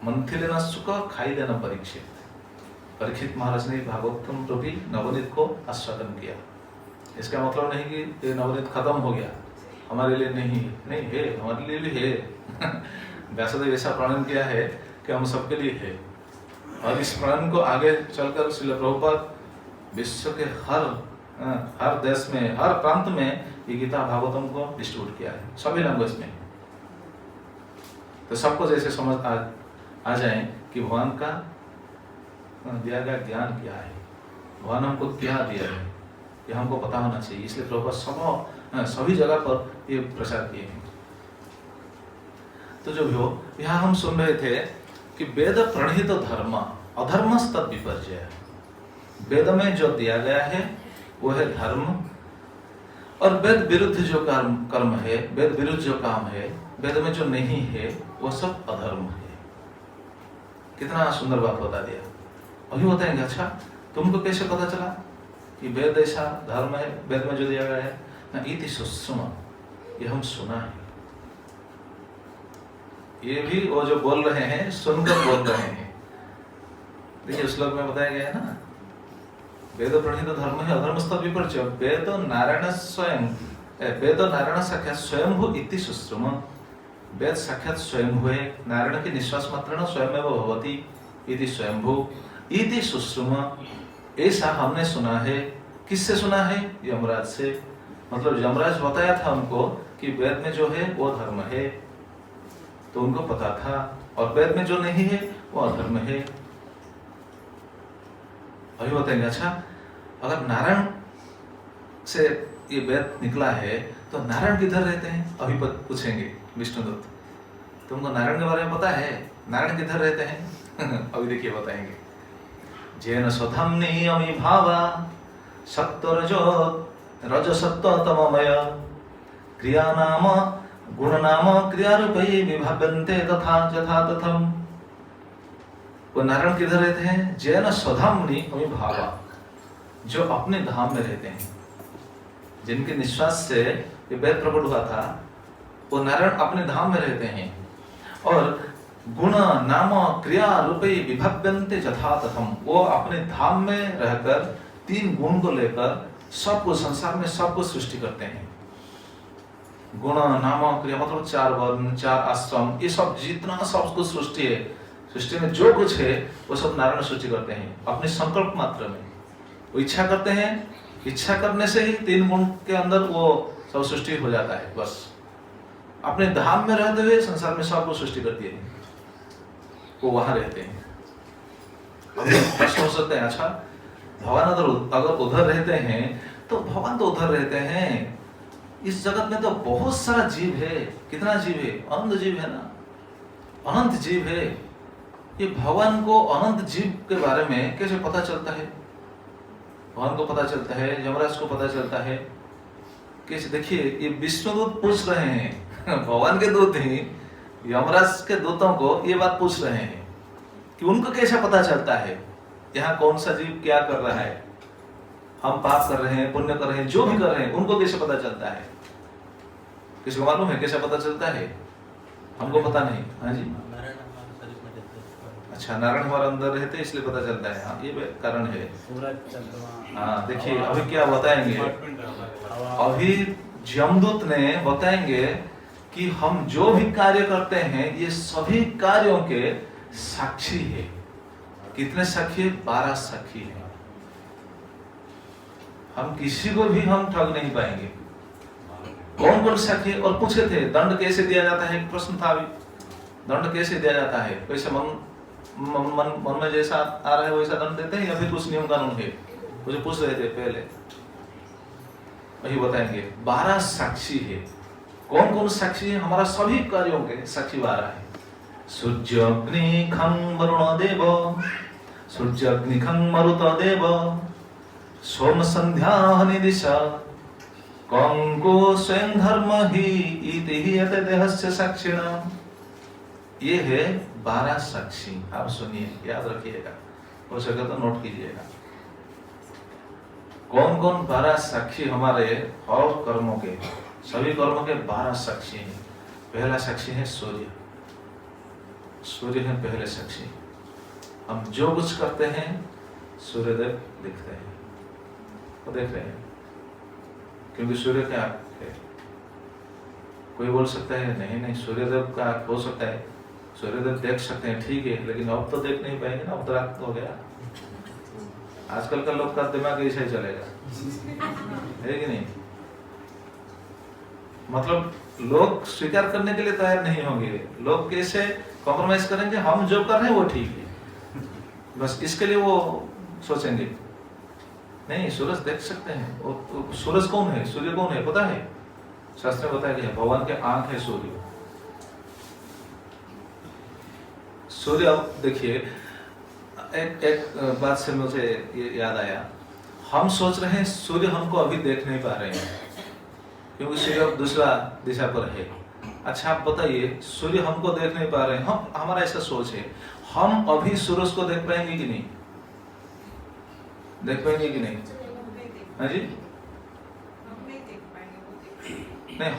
मंथी लेना सुख, खाई लेना परीक्षित। परीक्षित महाराज ने भागवतम रूपी नवनीत को आस्वादन किया। इसका मतलब नहीं कि ये नवनीत खत्म हो गया, हमारे लिए नहीं है, हमारे लिए भी है। व्यासदेव ऐसा प्रणयन किया है कि हम सबके लिए है, और इस प्रणयन को आगे चलकर श्रील प्रभुपाद विश्व के हर देश में, हर प्रांत में ये गीता भागवतम को डिस्ट्रीब्यूट किया है, सभी लैंग्वेज में। तो सबको जैसे समझ आ जाए कि भगवान का दिया गया ज्ञान क्या है, भगवान हमको क्या दिया है, ये हमको पता होना चाहिए। इसलिए प्रभुपाद सभी जगह पर ये प्रचार किए हैं। तो जो भी हो, यहाँ हम सुन रहे थे कि वेद प्रणीत धर्म अधर्म तद विपर्जय। वेद में जो दिया गया है वो है धर्म, और वेद विरुद्ध जो कर्म है, वेद विरुद्ध जो काम है, वेद में जो नहीं है वो सब अधर्म है। कितना सुंदर बात बता दिया। अभी बताएंगे, अच्छा तुमको कैसे पता चला कि वेद ऐसा धर्म है, वेद में जो दिया गया है ना, इति सुषमा, ये हम सुना है। ये भी वो जो बोल रहे हैं सुनकर बोल रहे हैं। देखिए श्लोक में बताया गया है ना, वेद प्रणीत धर्म है अधर्म तद विपर्जय। वेद नारायण स्वयं, वेद नारायण साक्षात स्वयंभू इति सुश्रुम। वेद साक्षात स्वयं हुए, नारायण के निश्वास मात्रेण स्वयं भवति इति स्वयंभू इति सुश्रुम। ऐसा हमने सुना है। किससे सुना है? यमराज से। मतलब यमराज बताया था हमको कि वेद में जो है वो धर्म है, तो उनको पता था, और वेद में जो नहीं है वो अधर्म है। अभी बताएंगे, अच्छा अगर नारायण से ये वेद निकला है तो नारायण किधर रहते हैं? अभी पूछेंगे विष्णुदत्त, तुमको नारायण के बारे में पता है? नारायण किधर रहते हैं? अभी देखिए बताएंगे। जेन स्वधम नियमी भावा सत्व रजो रजसत्व तममय क्रिया नाम गुण नाम क्रिया रूपी विभाव्यन्ते तथा यथा तथम। वो नारायण किधर रहते हैं? जैन स्वधाम नियमी भावा, जो अपने धाम में रहते हैं, जिनके निश्वास से ये वेद प्रकट हुआ था, वो नारायण अपने धाम में रहते हैं। और गुण नाम क्रिया रूपे विभव्यन्ते यथा तथम, वो अपने धाम में रहकर 3 गुण को लेकर सबको, संसार में सबको सृष्टि करते हैं। गुण नाम क्रिया मतलब 4 वर्ण, 4 आश्रम, ये सब जितना सब कुछ सृष्टि है, सृष्टि में जो कुछ है वो सब नारायण सृष्टि करते हैं अपने संकल्प मात्र में। वो इच्छा करते हैं, इच्छा करने से ही 3 गुण के अंदर वो सब सृष्टि हो जाता है। बस अपने धाम में रहते हुए संसार में सबको सृष्टि करती है, वो वहां रहते हैं। प्रश्न हो सकते हैं, अच्छा भगवान अगर उधर रहते हैं तो भगवान तो उधर रहते हैं, इस जगत में तो बहुत सारा जीव है। कितना जीव है? अनंत जीव है ना, अनंत जीव है। ये भगवान को अनंत जीव के बारे में कैसे पता चलता है? भगवान को पता चलता है, यमराज को पता चलता है कैसे? देखिए ये विष्णुदूत पूछ रहे हैं भगवान के दूत ही यमराज के दूतों को ये बात पूछ रहे हैं कि उनको कैसे पता चलता है यहाँ कौन सा जीव क्या कर रहा है, हम पाप कर रहे हैं, पुण्य कर रहे हैं, जो भी कर रहे हैं, उनको कैसे पता चलता है? किसी को मालूम है कैसे पता चलता है? हमको पता नहीं। हाँ जी, अच्छा नारायण हमारे अंदर रहते इसलिए पता चलता है। हाँ, ये कारण है। हाँ देखिए अभी क्या बताएंगे, अभी यमदूत ने बताएंगे कि हम जो भी कार्य करते हैं ये सभी कार्यों के साक्षी है। कितने साक्षी? 12 साक्षी है। हम किसी को भी हम ठग नहीं पाएंगे। कौन कौन साक्षी है? और पूछे थे दंड कैसे दिया जाता है, एक प्रश्न था अभी, दंड कैसे दिया जाता है? वैसे मन में जैसा आ रहा है वैसा दंड देते हैं या फिर कुछ नियम कानून है? मुझे पूछ रहे थे पहले, वही बताएंगे। 12 साक्षी है। कौन कौन साक्षी है? हमारा सभी कार्यों के साक्षी 12 है। सूर्य अग्नि खं वरुण देव, सूर्य अग्नि खं मरुत देव, सोम संध्या हनि दिशा, कंको स्वयं धर्म ही इति ही यत देहस्य साक्षिणा। ये है 12 साक्षी। आप सुनिए, याद रखिएगा, हो सके तो नोट कीजिएगा। कौन कौन 12 साक्षी हमारे और कर्मों के, सभी कर्मों के 12 साक्षी हैं। पहला साक्षी है सूर्य, सूर्य है पहले साक्षी। हम जो कुछ करते हैं सूर्यदेव दिखते हैं, वो देख रहे हैं, क्योंकि सूर्य क्या है? कोई बोल सकता है नहीं नहीं सूर्यदेव का हो सकता है, सूर्यदेव देख सकते हैं, ठीक है, लेकिन अब तो देख नहीं पाएंगे ना, अब तो रात हो गया। आजकल का लोग का दिमाग ऐसा ही चलेगा, है कि नहीं? मतलब लोग स्वीकार करने के लिए तैयार नहीं होंगे। लोग कैसे कॉम्प्रोमाइज करेंगे? हम जो कर रहे हैं वो ठीक है, बस इसके लिए वो सोचेंगे। नहीं, सूरज देख सकते हैं। वो सूरज कौन है? सूर्य कौन है पता है? शास्त्र में बताया गया है, भगवान के आंख है सूर्य। सूर्य, अब देखिए एक बात से मुझे ये याद आया, हम सोच रहे हैं सूर्य हमको अभी देख नहीं पा रहे हैं क्योंकि सूर्य दूसरा दिशा पर है। अच्छा आप बताइए, सूर्य हमको देख नहीं पा रहे हैं, हम हमारा ऐसा सोच है, हम अभी सूरज को देख पाएंगे कि नहीं? देख पाएंगे कि नहीं? हाँ जी, नहीं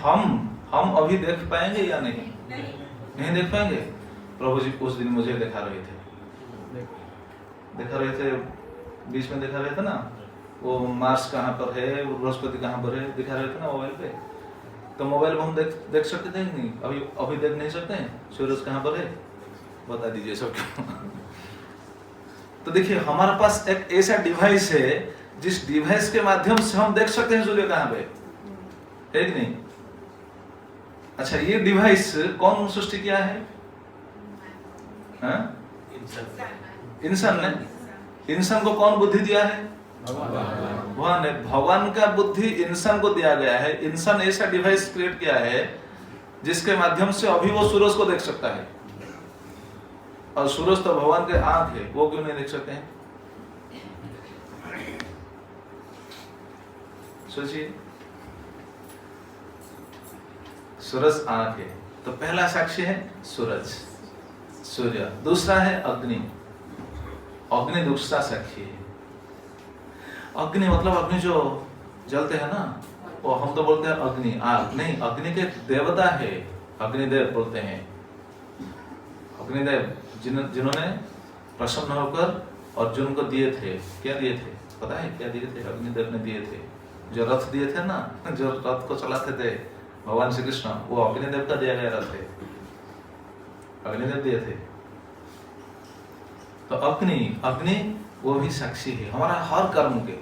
हम अभी देख पाएंगे या नहीं? नहीं देख पाएंगे। प्रभु जी उस दिन मुझे दिखा रहे थे, बीच में दिखा रहे थे ना, वो मार्स कहाँ पर है, बृहस्पति कहाँ पर है, दिखा रहे थे ना मोबाइल पे। तो मोबाइल पे हम देख सकते थे नहीं? अभी देख नहीं सकते हैं सूरज कहाँ पर है? बता दीजिए सबको। तो देखिए हमारे पास एक ऐसा डिवाइस है जिस डिवाइस के माध्यम से हम देख सकते हैं सूर्य कहाँ पे है कि नहीं? अच्छा ये डिवाइस कौन सृष्टि किया है? इंसान ने। इंसान को कौन बुद्धि दिया है? भगवान ने। भगवान का बुद्धि इंसान को दिया गया है। इंसान ऐसा डिवाइस क्रिएट किया है जिसके माध्यम से अभी वो सूरज को देख सकता है। और सूरज तो भगवान के आंख है, वो क्यों नहीं देख सकते हैं? सोचिए, सूरज आंख है, तो पहला साक्षी है सूरज, सूर्य। दूसरा है अग्नि, अग्नि दूसरा साक्षी है। अग्नि मतलब अग्नि जो जलते हैं ना, वो हम तो बोलते हैं अग्नि, आग नहीं, अग्नि के देवता है, अग्निदेव बोलते हैं। अग्निदेव जिन्होंने प्रसन्न होकर अर्जुन को दिए थे, क्या दिए थे पता है? क्या दिए थे? अग्निदेव ने दिए थे, जो रथ दिए थे ना, जो रथ को चलाते थे भगवान श्री कृष्ण, वो अग्निदेव का दिया गया रथ है, अग्निदेव दिए थे। तो अग्नि वो भी साक्षी है हमारा हर कर्म के।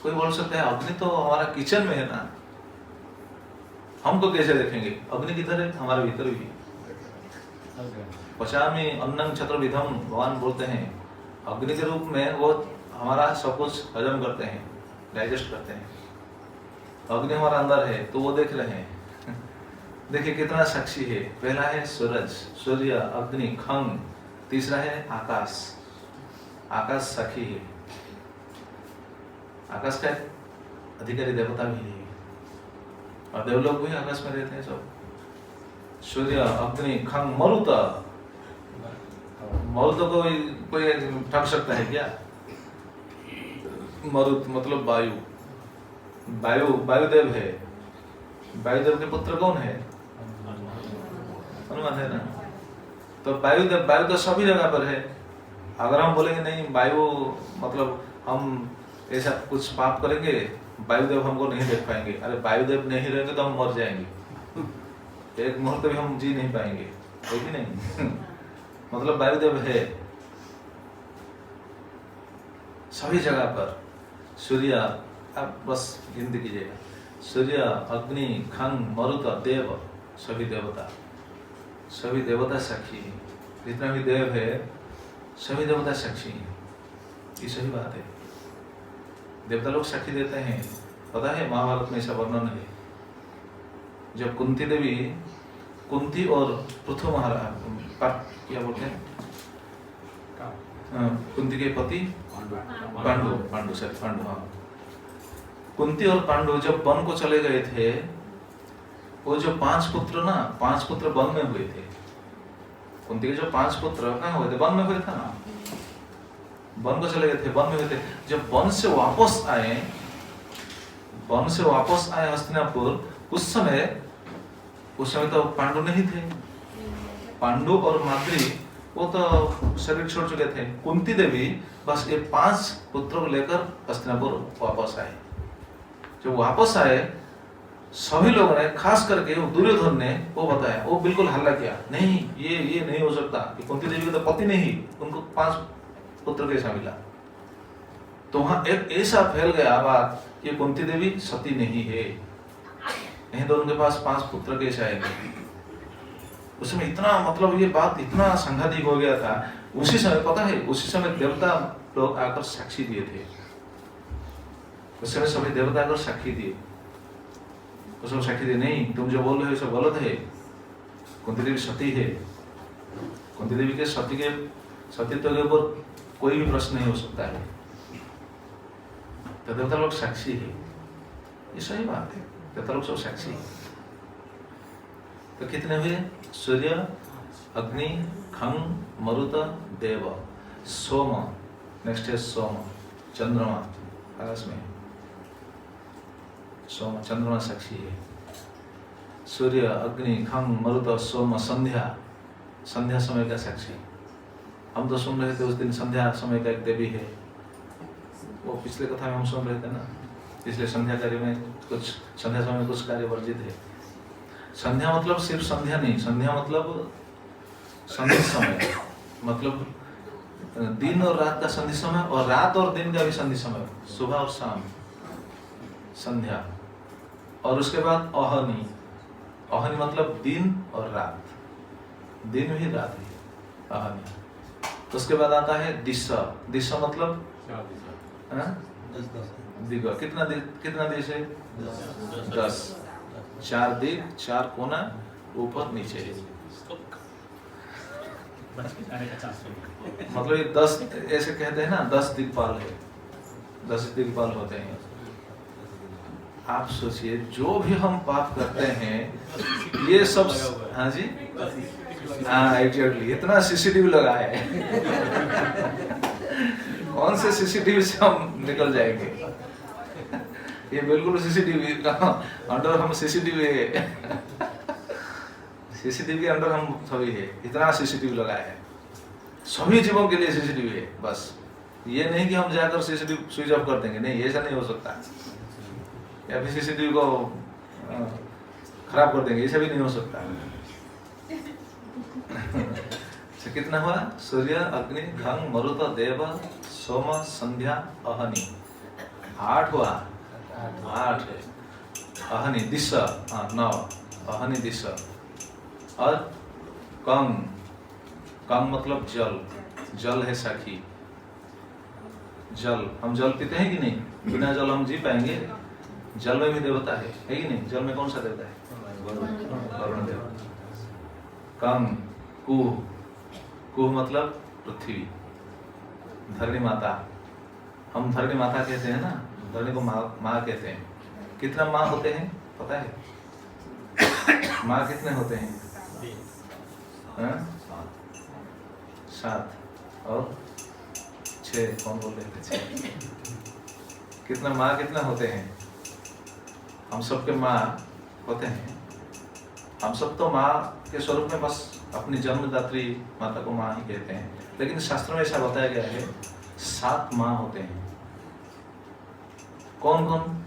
कोई बोल सकता है अग्नि तो हमारा किचन में है ना, हमको कैसे देखेंगे? अग्नि किधर है? हमारे भीतर भी। पचामी अन्नं चतुर्विधम भगवान बोलते हैं, अग्नि के रूप में वो हमारा सब कुछ हजम करते हैं, डाइजेस्ट करते हैं। अग्नि हमारा अंदर है तो वो देख रहे हैं। देखिए कितना साक्षी है। पहला है सूरज, सूर्य, अग्नि, खंग। तीसरा है आकाश, आकाश साक्षी है। आकाश का अधिकारी देवता भी है, और देवलोक भी आकाश में रहते हैं सब। सूर्य, अग्नि, खंग, मरुत। मरुत को कोई ठग सकता है क्या? मरुत मतलब वायु, वायुदेव है। वायुदेव के पुत्र कौन है? हनुमान है ना। तो वायु तो सभी जगह पर है। अगर हम बोलेंगे नहीं वायु मतलब हम ऐसा कुछ पाप करेंगे, वायुदेव हमको नहीं देख पाएंगे, अरे वायुदेव नहीं रहेंगे तो हम मर जाएंगे, एक मुहूर्त भी हम जी नहीं पाएंगे, है कि नहीं? मतलब वायुदेव है सभी जगह पर। सूर्य, अब बस गिनती कीजिएगा, सूर्य, अग्नि, खंग, मरुत, देव, सभी देवता साक्षी है। जितना भी देव है सभी देवता साक्षी है। ये सही बात है, देवता लोग साक्षी देते हैं। पता है महाभारत में ऐसा वर्णन है, जब कुंती और पृथु महाराज, क्या बोलते हैं, कुंती के पति पांडु, हाँ। कुंती और पांडु जब वन को चले गए थे, वो जो 5 पुत्र वन में हुए थे। कुंती के जो 5 पुत्र कहाँ हुए थे? वन में हुए थे ना, वन को चले गए थे, वन में हुए थे। जब वन से वापस आए हस्तिनापुर, उस समय तो पांडु नहीं थे। पांडु और माद्री वो तो शरीर छोड़ चुके थे। कुंती देवी बस ये 5 पुत्रों को लेकर हस्तिनापुर वापस आए। जब वापस आए सभी लोगों ने, खास करके दुर्योधन ने वो बताया, वो बिल्कुल हल्ला किया, नहीं ये नहीं हो सकता, कुंती देवी का तो पति नहीं, उनको 5 पुत्र कैसा मिला? तो वहां एक ऐसा फैल गया बात कि कुंती देवी सती नहीं है, नहीं तो उनके पास 5 पुत्र कैसे आएंगे? उसमें इतना मतलब ये बात इतना संघातिक हो गया था। उसी समय पता है, उसी समय देवता लोग आकर साक्षी दिए थे। उस समय सभी देवता आकर साक्षी दिए, उसको साक्षी दिए, नहीं तुम जो बोल रहे हो सब गलत है, कुंती देवी सती है। कुंती देवी के सतीत्व के ऊपर कोई भी प्रश्न नहीं हो सकता है। तो देवता लोग साक्षी है, ये सही बात है, देवता लोग सब साक्षी है। तो कितने हुए? सूर्य, अग्नि, खंग, मरुत, देव, सोम, नेक्स्ट है सोम, चंद्रमा आकाश में, सोम चंद्रमा साक्षी है। सूर्य, अग्नि, खंग, मरुत, सोम, संध्या समय का साक्षी। हम तो सुन रहे थे उस दिन संध्या समय का एक देवी है, वो पिछले कथा में हम सुन रहे थे ना, इसलिए संध्या कार्य में कुछ, संध्या समय में कुछ कार्य वर्जित है। संध्या मतलब सिर्फ संध्या नहीं, संध्या मतलब संधि समय, मतलब दिन और रात का संधि समय, और रात और दिन का भी संधि समय, सुबह और शाम संध्या। और उसके बाद अहनी, अहनी मतलब दिन और रात, दिन भी रात भी अहनी। उसके बाद आता है दिशा, दिशा मतलब दिग, कितना दिश है? 10, 4 दिग, 4 कोना, ऊपर नीचे। मतलब ये 10 ऐसे कहते हैं ना, 10 दिक्पाल है, 10 दिक्पाल होते हैं। आप सोचिए जो भी हम पाप करते हैं ये सब, हाँ जी, हाँ एग्जैक्टली, इतना सीसीटीवी लगा है कौन से सीसीटीवी से हम निकल जाएंगे? ये बिल्कुल सीसीटीवी का अंडर हम सीसीटीवी है सीसीटीवी के अंडर हम सभी है, इतना सीसीटीवी लगा है, सभी जीवों के लिए सीसीटीवी है। बस ये नहीं कि हम जाकर सीसीटीवी स्विच ऑफ कर देंगे, नहीं, ऐसा नहीं हो सकता, या फिर सीसीटीवी को खराब कर देंगे, ऐसा भी नहीं हो सकता। तो कितना हुआ? सूर्य, अग्नि, खंग, मरुत, देव, सोम, संध्या, अहनि, 8 हुआ, 8 है। अहनि, दिश, 9, अहनि दिश, और कंग, कंग मतलब जल, जल है साखी, जल, हम जल पीते हैं कि नहीं? बिना जल हम जी पाएंगे? जल में भी देवता है कि नहीं? जल में कौन सा देवता है? वरुण देव। कंग, कुह, कुह मतलब पृथ्वी, धरणी माता, हम धरणी माता कहते हैं ना, धरणी को माँ कहते हैं। कितना माँ होते हैं पता है? माँ कितने होते हैं? 7 और 6, कौन बोल रहे थे? 6। कितना माँ कितना होते हैं? हम सबके माँ होते हैं, हम सब तो माँ के स्वरूप में बस अपनी जन्मदात्री माता को माँ ही कहते हैं, लेकिन शास्त्र में ऐसा बताया गया है 7 माँ होते हैं। कौन कौन?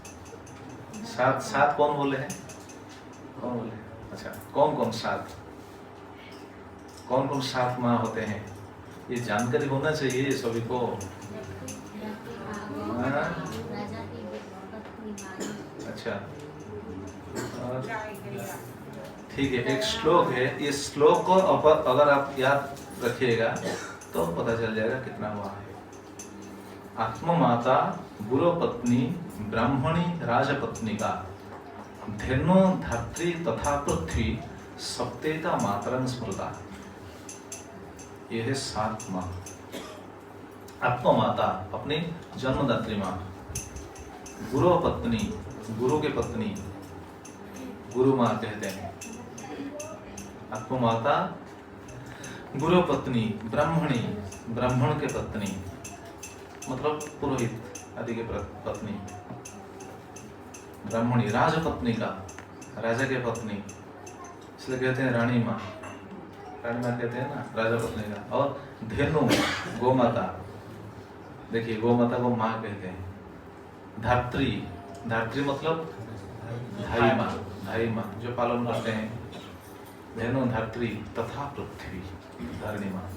7 कौन बोले हैं? कौन बोले? अच्छा, कौन कौन 7? कौन कौन 7 माँ होते हैं? ये जानकारी होना चाहिए सभी को। अच्छा, ठीक है, एक श्लोक है, इस श्लोक को अगर आप याद रखिएगा तो पता चल जाएगा कितना हुआ है। आत्ममाता, गुरु पत्नी, ब्राह्मणी, राजपत्नी का धेनु, धात्री तथा पृथ्वी सप्तेता मातरं स्मृता। यह है 7 माँ। आत्ममाता अपनी जन्मदात्री माँ, गुरु पत्नी, गुरु के पत्नी, गुरु माँ कहते हैं। आत्ममाता, गुरु पत्नी, ब्राह्मणी, ब्राह्मण के पत्नी मतलब पुरोहित आदि के पत्नी, ब्राह्मणी, राजपत्नी का, राजा के पत्नी, इसलिए कहते हैं रानी माँ, रानी माँ कहते हैं ना राजा पत्नी का। और धेनु, गोमाता, देखिए गोमाता को माँ कहते हैं। धात्री, धात्री मतलब धाई माँ, धाई माँ जो पालन करते हैं। धेनु, धात्री तथा पृथ्वी, धरणी माँ,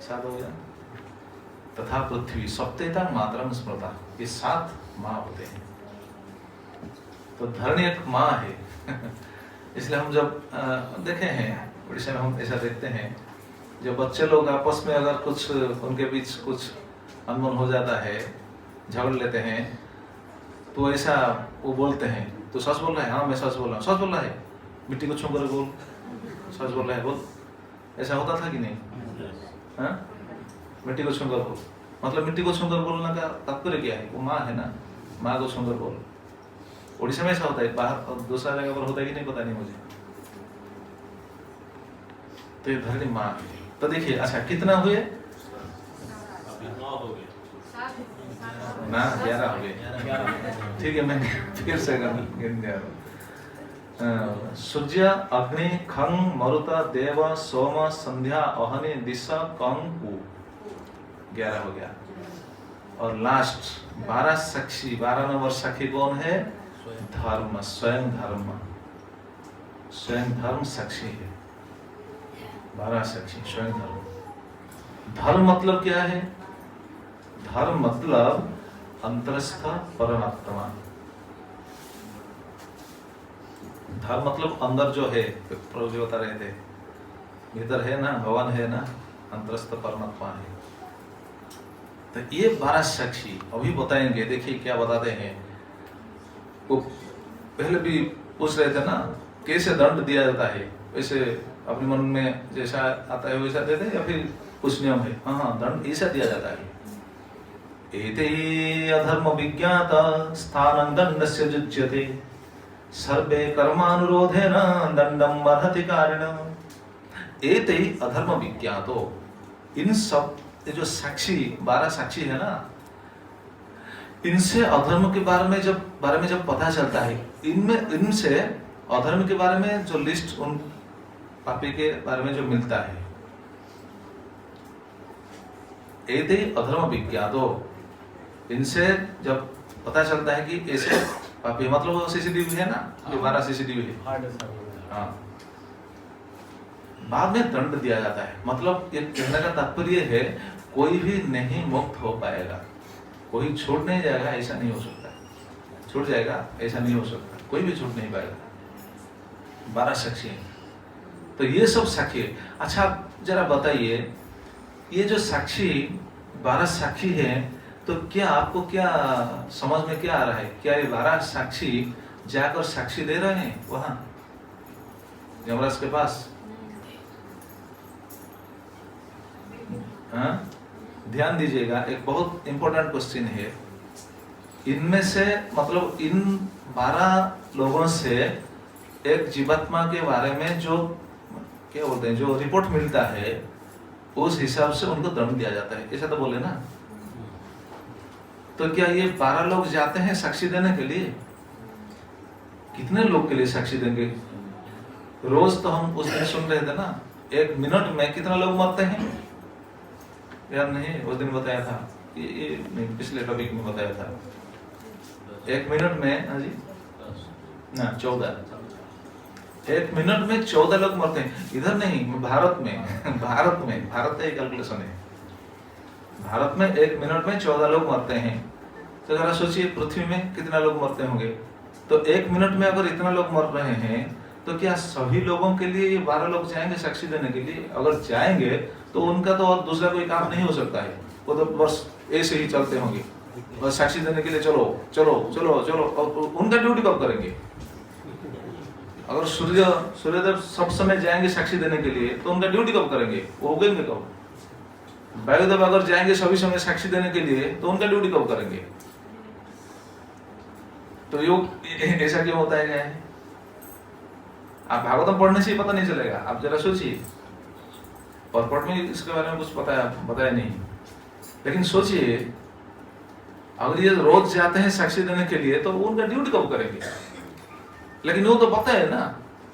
7 हो गया। तथा पृथ्वी सप्तेता मातरं स्मृता, ये 7 माँ होते हैं। तो धरणी एक माँ है इसलिए हम जब देखे हैं उड़ीसा में, हम ऐसा देखते हैं जब बच्चे लोग आपस में अगर कुछ उनके बीच कुछ अनबन हो जाता है, झगड़ लेते हैं, तो ऐसा वो बोलते हैं, तो सच बोल रहा है? हाँ मैं सच बोल रहा हूँ। सच बोल रहा है? मिट्टी को छू कर बोल, सच बोल रहा है बोल। ऐसा होता था कि नहीं? हाँ, मिट्टी को छू कर बोल, मतलब मिट्टी को छू कर बोलने का तात्पर्य क्या है? वो माँ है ना, माँ को छू कर बोल। उड़ीसा में ऐसा होता है, बाहर और दूसरा जगह पर होता है कि नहीं पता नहीं मुझे। तो ये धरणी माँ है। तो देखिए, अच्छा कितना हुए ना? 11 हो गए। ठीक है, मैं फिर से गिन दे रहा हूँ। सूर्य, अग्नि, खंग, मरुता, देव, सोम, संध्या, अहनि, दिशा, कंग, कु, 11 हो गया। और लास्ट 12 साक्षी, 12 नंबर साक्षी कौन है? धर्म, स्वयं धर्म, स्वयं धर्म साक्षी है। 12 साक्षी, स्वयं धर्म। धर्म मतलब क्या है? धर्म मतलब अंतरस्थ परमात्मा। धर्म मतलब अंदर जो है, प्रभु जी बता रहे थे, भीतर है ना भगवान है ना, अंतरस्थ परमात्मा है। तो ये 12 साक्षी अभी बताएंगे। देखिए क्या बताते हैं। वो पहले भी पूछ रहे थे ना, कैसे दंड दिया जाता है, वैसे अपने मन में जैसा आता है वैसा देते हैं या फिर कुछ नियम है? हाँ, दंड ऐसा दिया जाता है। एते अधर्म विज्ञाता स्थानं दंडस्य जुज्यते सर्वे कर्मानुरोधेन दंडम अर्हति कारणम्। एते अधर्म विज्ञातो, इन सब ये जो साक्षी 12 साक्षी है ना, इनसे अधर्म के बारे में जब पता चलता है, इनसे अधर्म के बारे में जो लिस्ट उन पापी के बारे में जो मिलता है, एते अधर्म विज्ञातो, इनसे जब पता चलता है कि ऐसे पापी, मतलब वो सीसीटीवी है ना, जो 12 सीसीटीवी है, हाँ, बाद में दंड दिया जाता है। मतलब ये कहने का तात्पर्य है कोई भी नहीं मुक्त हो पाएगा, कोई छूट नहीं जाएगा, ऐसा नहीं हो सकता। छूट जाएगा ऐसा नहीं हो सकता, कोई भी छूट नहीं पाएगा। 12 साक्षी हैं, तो ये सब साक्षी है। अच्छा जरा बताइए, ये जो साक्षी 12 साक्षी हैं, तो क्या आपको क्या समझ में क्या आ रहा है? क्या ये 12 साक्षी जाकर साक्षी दे रहे हैं वहां यमराज के पास? हाँ, ध्यान दीजिएगा, एक बहुत इंपॉर्टेंट क्वेश्चन है। इनमें से मतलब इन 12 लोगों से एक जीवात्मा के बारे में जो क्या बोलते हैं, जो रिपोर्ट मिलता है, उस हिसाब से उनको दंड दिया जाता है, ऐसा तो बोले ना। तो क्या ये 12 लोग जाते हैं साक्षी देने के लिए? कितने लोग के लिए साक्षी देंगे? रोज तो हम उस दिन सुन रहे थे ना, 1 मिनट में कितना लोग मरते हैं? यार नहीं, उस दिन बताया था, ये नहीं, पिछले टॉपिक में बताया था। 1 मिनट में, हाँ जी ना, 14, 1 मिनट में 14 लोग मरते हैं। इधर नहीं, भारत में भारत का कैलकुलेशन है। भारत में 1 मिनट में 14 लोग मरते हैं। तो जरा सोचिए पृथ्वी में कितना लोग मरते होंगे। तो 1 मिनट में अगर इतना लोग मर रहे हैं, तो क्या सभी लोगों के लिए ये 12 लोग जाएंगे साक्षी देने के लिए? अगर जाएंगे तो उनका तो और दूसरा कोई काम नहीं हो सकता है, वो तो बस ऐसे ही चलते होंगे, बस साक्षी देने के लिए चलो चलो चलो चलो। और उनका ड्यूटी कब करेंगे? अगर सूर्यदेव सब समय जाएंगे साक्षी देने के लिए, तो उनका ड्यूटी कब करेंगे? वो उगेंगे कब? वायुदेव अगर जाएंगे सभी समय साक्षी देने के लिए, तो उनका ड्यूटी कब करेंगे? तो योग ऐसा क्यों होता है? क्या है? आप भागवतम पढ़ने से ही पता नहीं चलेगा, आप जरा सोचिए। और पढ़ में इसके बारे में कुछ बताया नहीं, लेकिन सोचिए अगर ये रोज जाते हैं साक्षी देने के लिए, तो उनका ड्यूटी कब करेंगे? लेकिन वो तो पता है ना,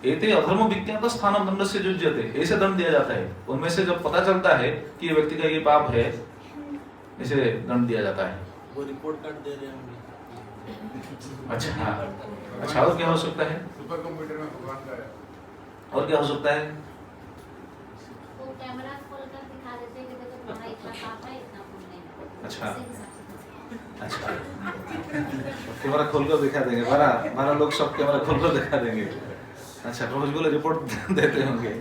एते अधर्म विज्ञात स्थानम दंडस्य जुज्यते, ऐसे दंड दिया जाता है। उनमें से जब पता चलता है कि ये व्यक्ति का ये पाप है, इसे दंड दिया जाता है। वो रिपोर्ट कार्ड दे रहे होंगे। अच्छा, और क्या हो सकता है? सुपर कंप्यूटर में भगवान का है। और क्या हो सकता है? वो कैमरा खोलकर दिखा देते कि देखो तुम्हारा इतना पाप है, इतना पुण्य है। अच्छा, कैमरा खोलकर दिखा देंगे। 12 लोग सब कैमरा खोलकर दिखा देंगे। अच्छा, रोज बोले रिपोर्ट देते होंगे।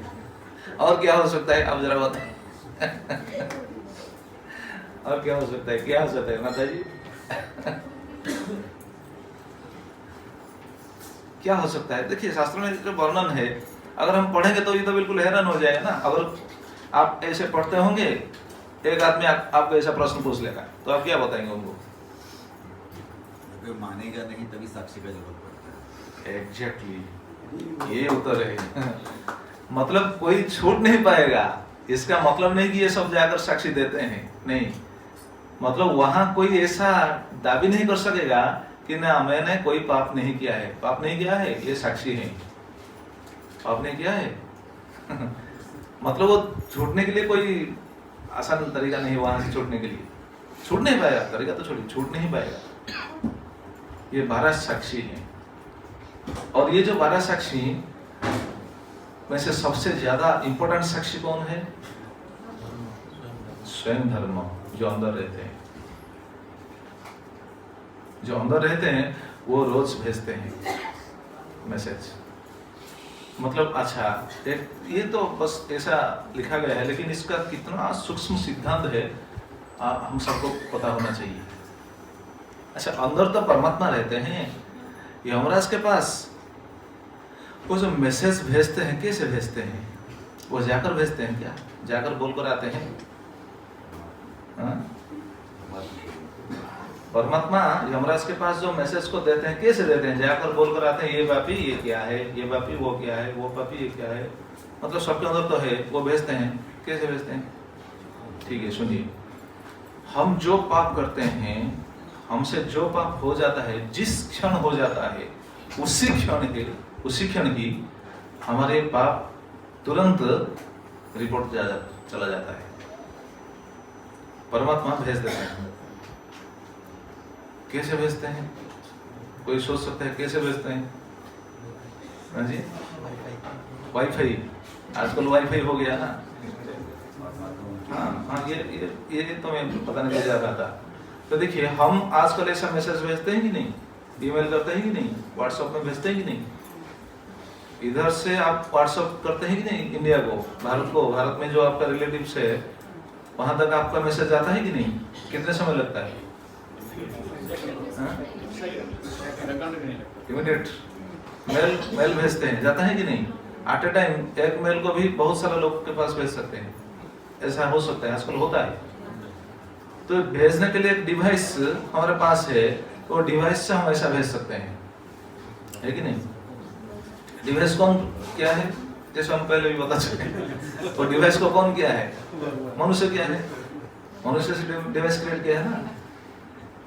और क्या हो सकता है, आप जरा बताएं। और क्या हो सकता है? क्या हो सकता है माता जी? क्या हो सकता है? देखिए शास्त्रों में जो वर्णन है, अगर हम पढ़ेंगे तो ये तो बिल्कुल हैरान हो जाएगा ना। अगर आप ऐसे पढ़ते होंगे, एक आदमी आपको ऐसा प्रश्न पूछ लेगा, तो आप क्या बताएंगे उनको? अगर मानेगा नहीं तभी साक्षी का जरूरत पड़ता है। एग्जैक्टली, ये उत्तर है। मतलब कोई छूट नहीं पाएगा। इसका मतलब नहीं कि ये सब जाकर साक्षी देते हैं, नहीं। मतलब वहां कोई ऐसा दावी नहीं कर सकेगा कि ना मैंने कोई पाप नहीं किया है। पाप नहीं किया है, ये साक्षी है। पाप नहीं किया है मतलब वो छूटने के लिए कोई आसान तरीका नहीं, वहां से छूटने के लिए छूट नहीं पाएगा। तरीका तो छोड़िए, छूट नहीं पाएगा। ये 12 साक्षी हैं, और ये जो 12 साक्षी में से सबसे ज्यादा इंपॉर्टेंट साक्षी कौन है? स्वयं धर्म, जो अंदर रहते हैं। जो अंदर रहते हैं वो रोज भेजते हैं मैसेज। मतलब अच्छा, ये तो बस ऐसा लिखा गया है, लेकिन इसका कितना सूक्ष्म सिद्धांत है हम सबको पता होना चाहिए। अच्छा, अंदर तो परमात्मा रहते हैं, यमराज के पास वो जो मैसेज भेजते हैं, कैसे भेजते हैं? वो जाकर भेजते हैं क्या? जाकर बोलकर आते हैं? हाँ? परमात्मा यमराज के पास जो मैसेज को देते हैं कैसे देते हैं? जाकर बोलकर आते हैं, ये पापी ये क्या है, ये पापी वो क्या है, वो पापी ये क्या है, मतलब सबके अंदर तो है, वो भेजते हैं। कैसे भेजते हैं? ठीक है, सुनिए। हम जो पाप करते हैं, हमसे जो पाप हो जाता है, जिस क्षण हो जाता है, उसी क्षण ही हमारे पाप तुरंत रिपोर्ट चला जाता है। परमात्मा भेज देते हैं। कैसे भेजते हैं? कोई सोच सकता है कैसे भेजते हैं? हाँ जी, वाईफाई, आजकल वाईफाई हो गया ना। हाँ, ये तो मैं पता नहीं जा रहा था। तो देखिए, हम आजकल ऐसा मैसेज भेजते हैं कि नहीं, ईमेल करते हैं कि नहीं, व्हाट्सएप में भेजते हैं कि नहीं? इधर से आप व्हाट्सएप करते हैं कि नहीं इंडिया को, भारत को, भारत में जो आपका रिलेटिव्स है वहां तक आपका मैसेज जाता है कि नहीं? कितने समय लगता है? इमीडिएट मेल भेजते हैं, जाता है कि नहीं? एट ए टाइम एक मेल को भी बहुत सारे लोग के पास भेज सकते हैं। ऐसा हो सकता है, आजकल होता है। तो भेजने के लिए एक डिवाइस हमारे पास है, वो डिवाइस से हम ऐसा भेज सकते हैं, है कि नहीं? डिवाइस कौन क्या है? जैसे हम पहले भी बता चुके, वो डिवाइस को कौन किया है? मनुष्य किया है। मनुष्य से डिवाइस क्रिएट किया है ना।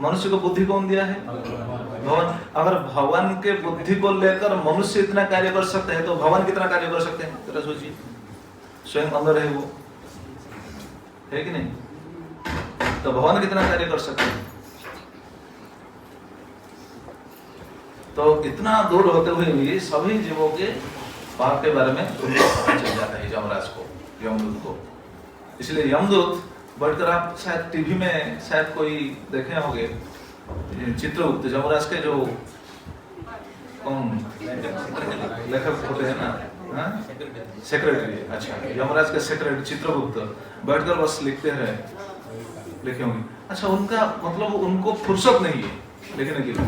मनुष्य को बुद्धि कौन दिया है? भगवान। अगर भगवान के बुद्धि को लेकर मनुष्य इतना कार्य कर सकते हैं, तो भगवान कितना कार्य कर सकते हैं? जरा सोचिए, स्वयं अंदर है वो, है कि नहीं? तो भगवान कितना कार्य कर सकते हैं? तो इतना दूर होते हुए भी सभी जीवों के पाप के बारे में उनको पता चल जाता है, यमराज को, यमदूत को। इसलिए यमदूत बढ़कर, आप शायद टीवी में शायद कोई देखे होंगे, चित्रगुप्त यमराज के जो कौन लेखक होते हैं ना, सेक्रेटरी, अच्छा, यमराज के सेक्रेटरी चित्रगुप्त बैठकर बस लिखते होंगे। अच्छा, उनका मतलब उनको फुर्सत नहीं है लिखने के लिए,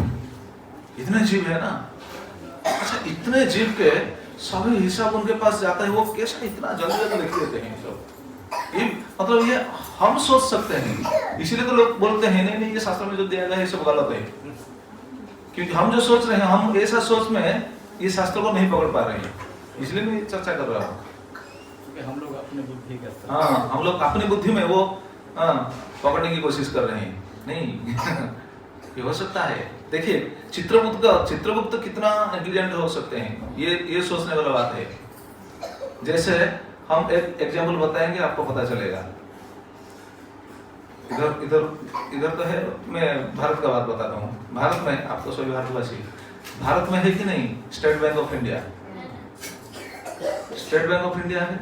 इतने जीव है ना। अच्छा, इतने जीव के सभी हिसाब उनके पास जाता है, वो कैसे इतना जल्दी लिख देते हैं सब? ये मतलब ये हम सोच सकते हैं, इसीलिए तो लोग बोलते हैं नहीं ये शास्त्र में जो दिया गया है सब गलत है, क्योंकि हम जो सोच रहे हैं, हम ऐसा सोच में ये शास्त्र को नहीं पकड़ पा रहे हैं। इसलिए मैं चर्चा कर रहा हूँ। हम लोग अपनी बुद्धि का, हाँ, हम लोग अपनी बुद्धि में वो पकड़ने की कोशिश कर रहे हैं। नहीं ये हो सकता है। देखिए, चित्रगुप्त कितना इंटेलिजेंट हो सकते हैं, ये सोचने वाला बात है। जैसे हम एक एग्जाम्पल बताएंगे, आपको पता चलेगा। इधर तो है, मैं भारत का बात बताता हूँ। भारत में, आपको सभी भारतवासी, भारत में है कि नहीं state bank of India? State bank of India है।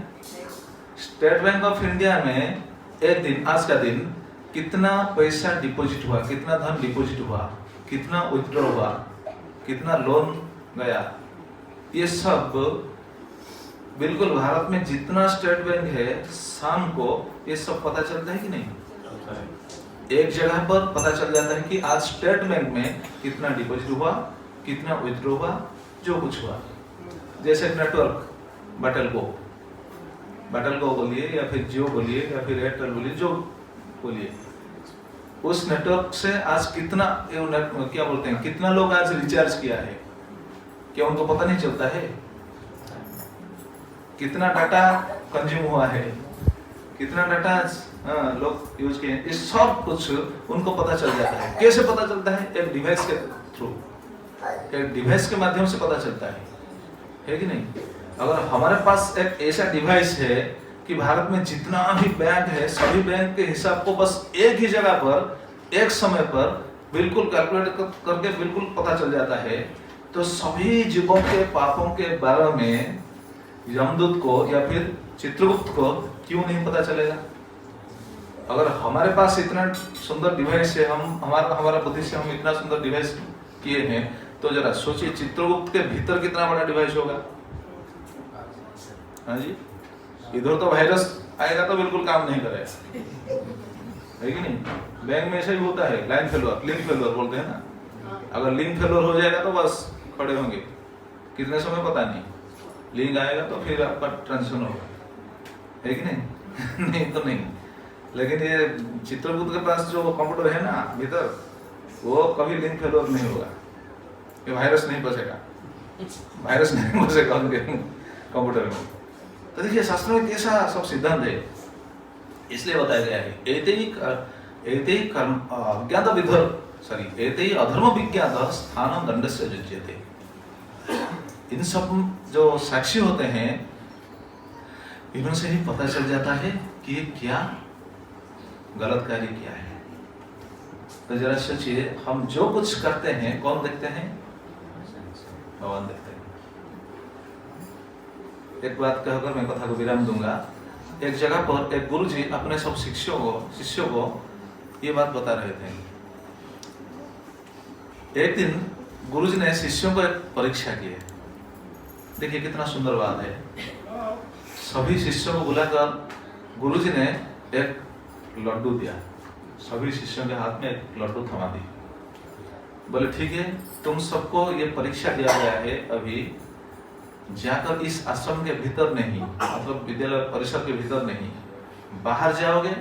स्टेट बैंक ऑफ इंडिया में एक दिन, आज का दिन, कितना पैसा डिपॉजिट हुआ, कितना धन डिपॉजिट हुआ, कितना विथड्रॉ हुआ, कितना लोन गया, ये सब बिल्कुल भारत में जितना स्टेट बैंक है, शाम को ये सब पता चलता है कि नहीं? एक जगह पर पता चल जाता है कि आज स्टेट बैंक में कितना डिपॉजिट हुआ, कितना विथड्रॉ हुआ, जो कुछ हुआ। जैसे नेटवर्क बाटल को बोलिए, या फिर जियो बोलिए, या फिर एयरटेल बोलिए, जो बोलिए, उस नेटवर्क से आज कितना, क्या बोलते हैं, कितना लोग आज रिचार्ज किया है, क्या उनको पता नहीं चलता है? कितना डाटा कंज्यूम हुआ है, कितना डाटा लोग यूज किए, इस सब कुछ उनको पता चल जाता है। कैसे पता चलता है? एक डिवाइस के थ्रू, एक डिवाइस के माध्यम से पता चलता है कि नहीं? अगर हमारे पास एक ऐसा डिवाइस है कि भारत में जितना भी बैंक है, सभी बैंक के हिसाब को बस एक ही जगह पर एक समय पर बिल्कुल कैलकुलेट करके बिल्कुल पता चल जाता है, तो सभी जीवों के पापों के बारे में यमदूत को या फिर चित्रगुप्त को क्यों नहीं पता चलेगा? अगर हमारे पास इतना सुंदर डिवाइस है, हमारा बुद्धि से हम इतना सुंदर डिवाइस किए हैं, तो जरा सोचिए चित्रगुप्त के भीतर कितना बड़ा डिवाइस होगा। हाँ जी, इधर तो वायरस आएगा तो बिल्कुल काम नहीं करेगा, है कि नहीं? बैंक में ऐसा ही होता है, लिंक फेल्योर बोलते हैं ना। अगर लिंक फेल्योर हो जाएगा तो बस खड़े होंगे, कितने समय पता नहीं, लिंक आएगा तो फिर आपका ट्रांजेक्शन होगा। है कि नहीं? नहीं तो नहीं। लेकिन ये चित्रगुप्त के पास जो कंप्यूटर है ना भीतर, वो कभी लिंक फेलियर नहीं होगा, ये वायरस नहीं बचेगा, वायरस नहीं बचेगा उनके कंप्यूटर में। तो देखिए शास्त्रों में कैसा सब सिद्धांत है, इसलिए बताया गया है एते ही कर्म अज्ञात विधर सॉरी एते ही अधर्म विज्ञात स्थान दंड से युज्यते। इन सब जो साक्षी होते हैं इनमें से ही पता चल जाता है कि ये क्या गलत कार्य किया है। तो जरा सोचिए, हम जो कुछ करते हैं कौन देखते हैं? भगवान देखते हैं। एक बात कहकर मैं कथा को विराम दूंगा। एक जगह पर एक गुरुजी अपने सब शिष्यों को ये बात बता रहे थे। एक दिन गुरुजी ने शिष्यों को एक परीक्षा की। देखिए कितना सुंदर बात है। सभी शिष्यों को बुलाकर गुरुजी ने एक लड्डू दिया, सभी शिष्यों के हाथ में एक लड्डू थमा दी। बोले ठीक है, तुम सबको ये परीक्षा दिया गया है, अभी जाकर इस आश्रम के भीतर नहीं, मतलब विद्यालय परिसर के भीतर नहीं, बाहर जाओगे,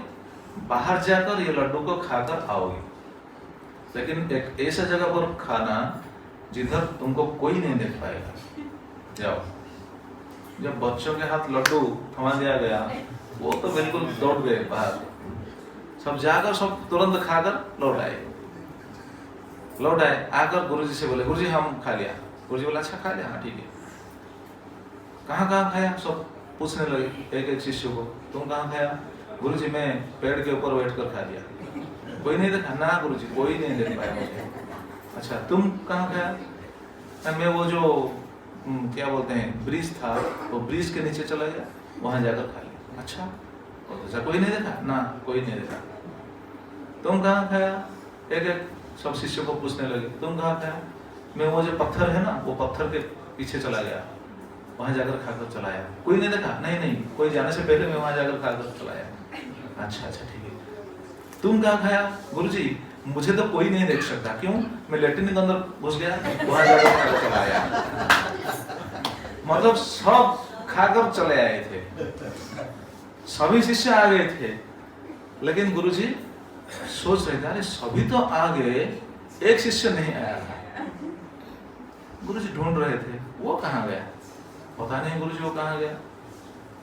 बाहर जाकर ये लड्डू को खाकर आओगे। लेकिन एक ऐसा जगह पर खाना जिधर तुमको कोई नहीं देख पाएगा। जाओ। जब बच्चों के हाथ लड्डू थमा दिया गया, वो तो बिल्कुल दौड़ गए बाहर, सब जाकर सब तुरंत खाकर लौट आए। आकर गुरुजी से बोले गुरुजी हम खा लिया। गुरुजी बोला अच्छा खा लिया, हाँ ठीक है। कहाँ खाया? सब पूछने लगे एक एक शिष्य को, तुम कहाँ खाया? गुरुजी मैं पेड़ के ऊपर बैठ कर खा लिया। कोई नहीं देखा? ना गुरुजी कोई नहीं देख पाया मुझे। अच्छा तुम कहाँ खाया? मैं वो जो क्या बोलते हैं ब्रिज था, वो ब्रिज के नीचे चला गया, वहां जाकर खा लिया। अच्छा कोई नहीं देखा? ना कोई नहीं देखा। तुम कहाँ खाया? एक एक सब शिष्यों को पूछने लगे, तुम कहाँ खाया? मैं वो जो पत्थर है ना, वो पत्थर के पीछे चला गया, वहां जाकर खाकर चला आया। कोई नहीं देखा? नहीं कोई जाने से पहले मैं वहां जाकर खाकर चला आया। अच्छा ठीक है। तुम कहाँ खाया? गुरुजी मुझे तो कोई नहीं देख सकता, क्यों? मैं लैट्रिन के अंदर घुस गया, वहां जाकर खाकर चला आया। मतलब सब खाकर चले आए थे, सभी शिष्य आ गए थे, लेकिन गुरुजी सोच रहे थे अरे सभी तो आ गए, एक शिष्य नहीं आया था। गुरुजी ढूंढ रहे थे वो कहाँ गया, पता नहीं गुरुजी वो कहाँ गया।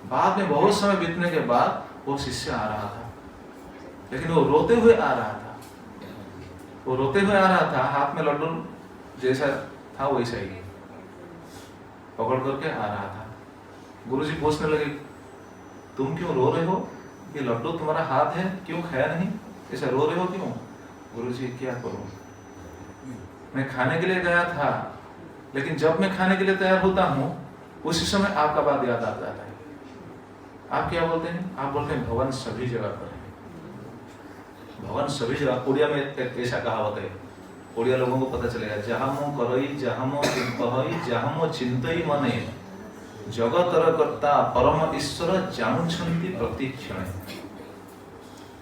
बाद में बहुत समय बीतने के बाद वो शिष्य आ रहा था, लेकिन वो रोते हुए आ रहा था। वो रोते हुए आ रहा था, हाथ में लड्डू जैसा था वैसा ही पकड़ करके आ रहा था। गुरुजी पूछने लगे तुम क्यों रो रहे हो? ये लड्डू तुम्हारा हाथ है, क्यों खाया नहीं? ऐसा रो रहे हो क्यों? गुरुजी क्या करूं, मैं खाने के लिए गया था, लेकिन जब मैं खाने के लिए तैयार होता हूँ उसी समय आपका बात याद आ जाता है। आप क्या बोलते हैं? आप बोलते हैं भगवान सभी जगह पर है, भगवान सभी जगह। उड़िया में एक ऐसा कहावत है, उड़िया लोगों को पता चलेगा, जहाँ मो करई जहाँ मो चिंतई जहाँ मो चिंतई मने जगतर कर्ता परम ईश्वर जानुछंती प्रतिक्षण।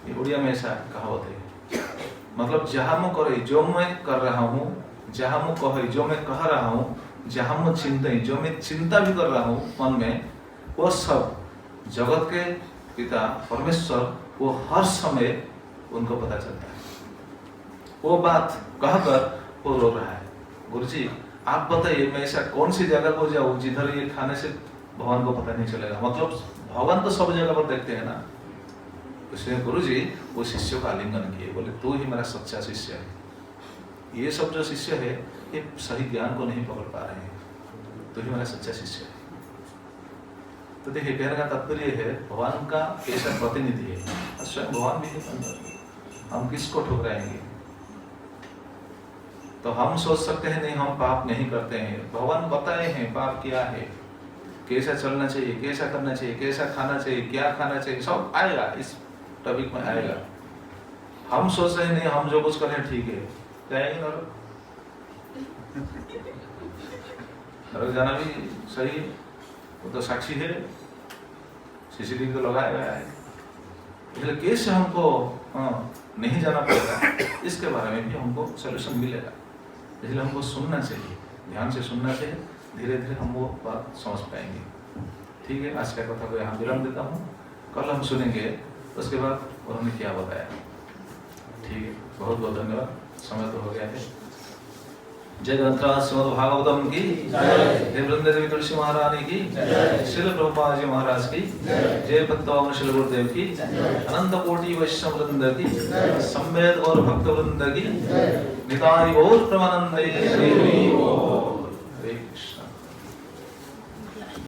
ये उड़िया में ऐसा कहावत है। मतलब जहाँ मो करई जो मैं कर रहा हूँ, जहाँ मो कहई जो मैं कह रहा हूँ, जहाँ मो चिंतई जो मैं चिंता भी कर रहा हूँ मन में, वो सब जगत के पिता परमेश्वर वो हर समय उनको पता चलता है। वो बात कहकर वो रो रहा है। गुरुजी आप बताइए मैं ऐसा कौन सी जगह को जाऊं जिधर ये खाने से भगवान को पता नहीं चलेगा? मतलब भगवान तो सब जगह पर देखते हैं ना। इसलिए गुरुजी वो शिष्य का आलिंगन किए, बोले तू ही मेरा सच्चा शिष्य है। ये सब जो शिष्य है ये सही ज्ञान को नहीं पकड़ पा रहे हैं, तू ही मेरा सच्चा शिष्य है। तो देखिए कहने का तात्पर्य है भगवान का ऐसा प्रतिनिधि है, स्वयं भगवान भी है। हम किसको ठुकराएंगे? तो हम सोच सकते हैं नहीं हम पाप नहीं करते हैं, भगवान बताए हैं पाप क्या है, कैसा चलना चाहिए, कैसा करना चाहिए, कैसा खाना चाहिए, क्या खाना चाहिए, सब आएगा, इस टॉपिक में आएगा। हम सोच रहे हैं नहीं हम जो कुछ करें ठीक है, जाएंगे नरक। नरक जाना भी सही है, वो तो साक्षी है, सीसीटीवी तो लगाया गया है। इसलिए कैसे हमको नहीं जाना पड़ेगा, इसके बारे में भी हमको सोल्यूशन मिलेगा। इसलिए हमको सुनना चाहिए, ध्यान से सुनना चाहिए, धीरे धीरे हम वो बात समझ पाएंगे। ठीक है, आज का कथा को यहाँ विराम देता हूँ। कल हम सुनेंगे उसके बाद उन्होंने क्या बताया। ठीक है, बहुत बहुत धन्यवाद, समय तो हो गया है। जय ग्रंथराज श्रीमद् भागवतम की जय, जय वृंदे देवी तुलसी महारानी की जय, श्रील प्रभुपाद जी महाराज की जय, पद्मवामन श्रील गुरुदेव की अनंत कोटि वैष्णव वृंद की, संवेद और भक्त वृंद की, निताई और प्रमानंद।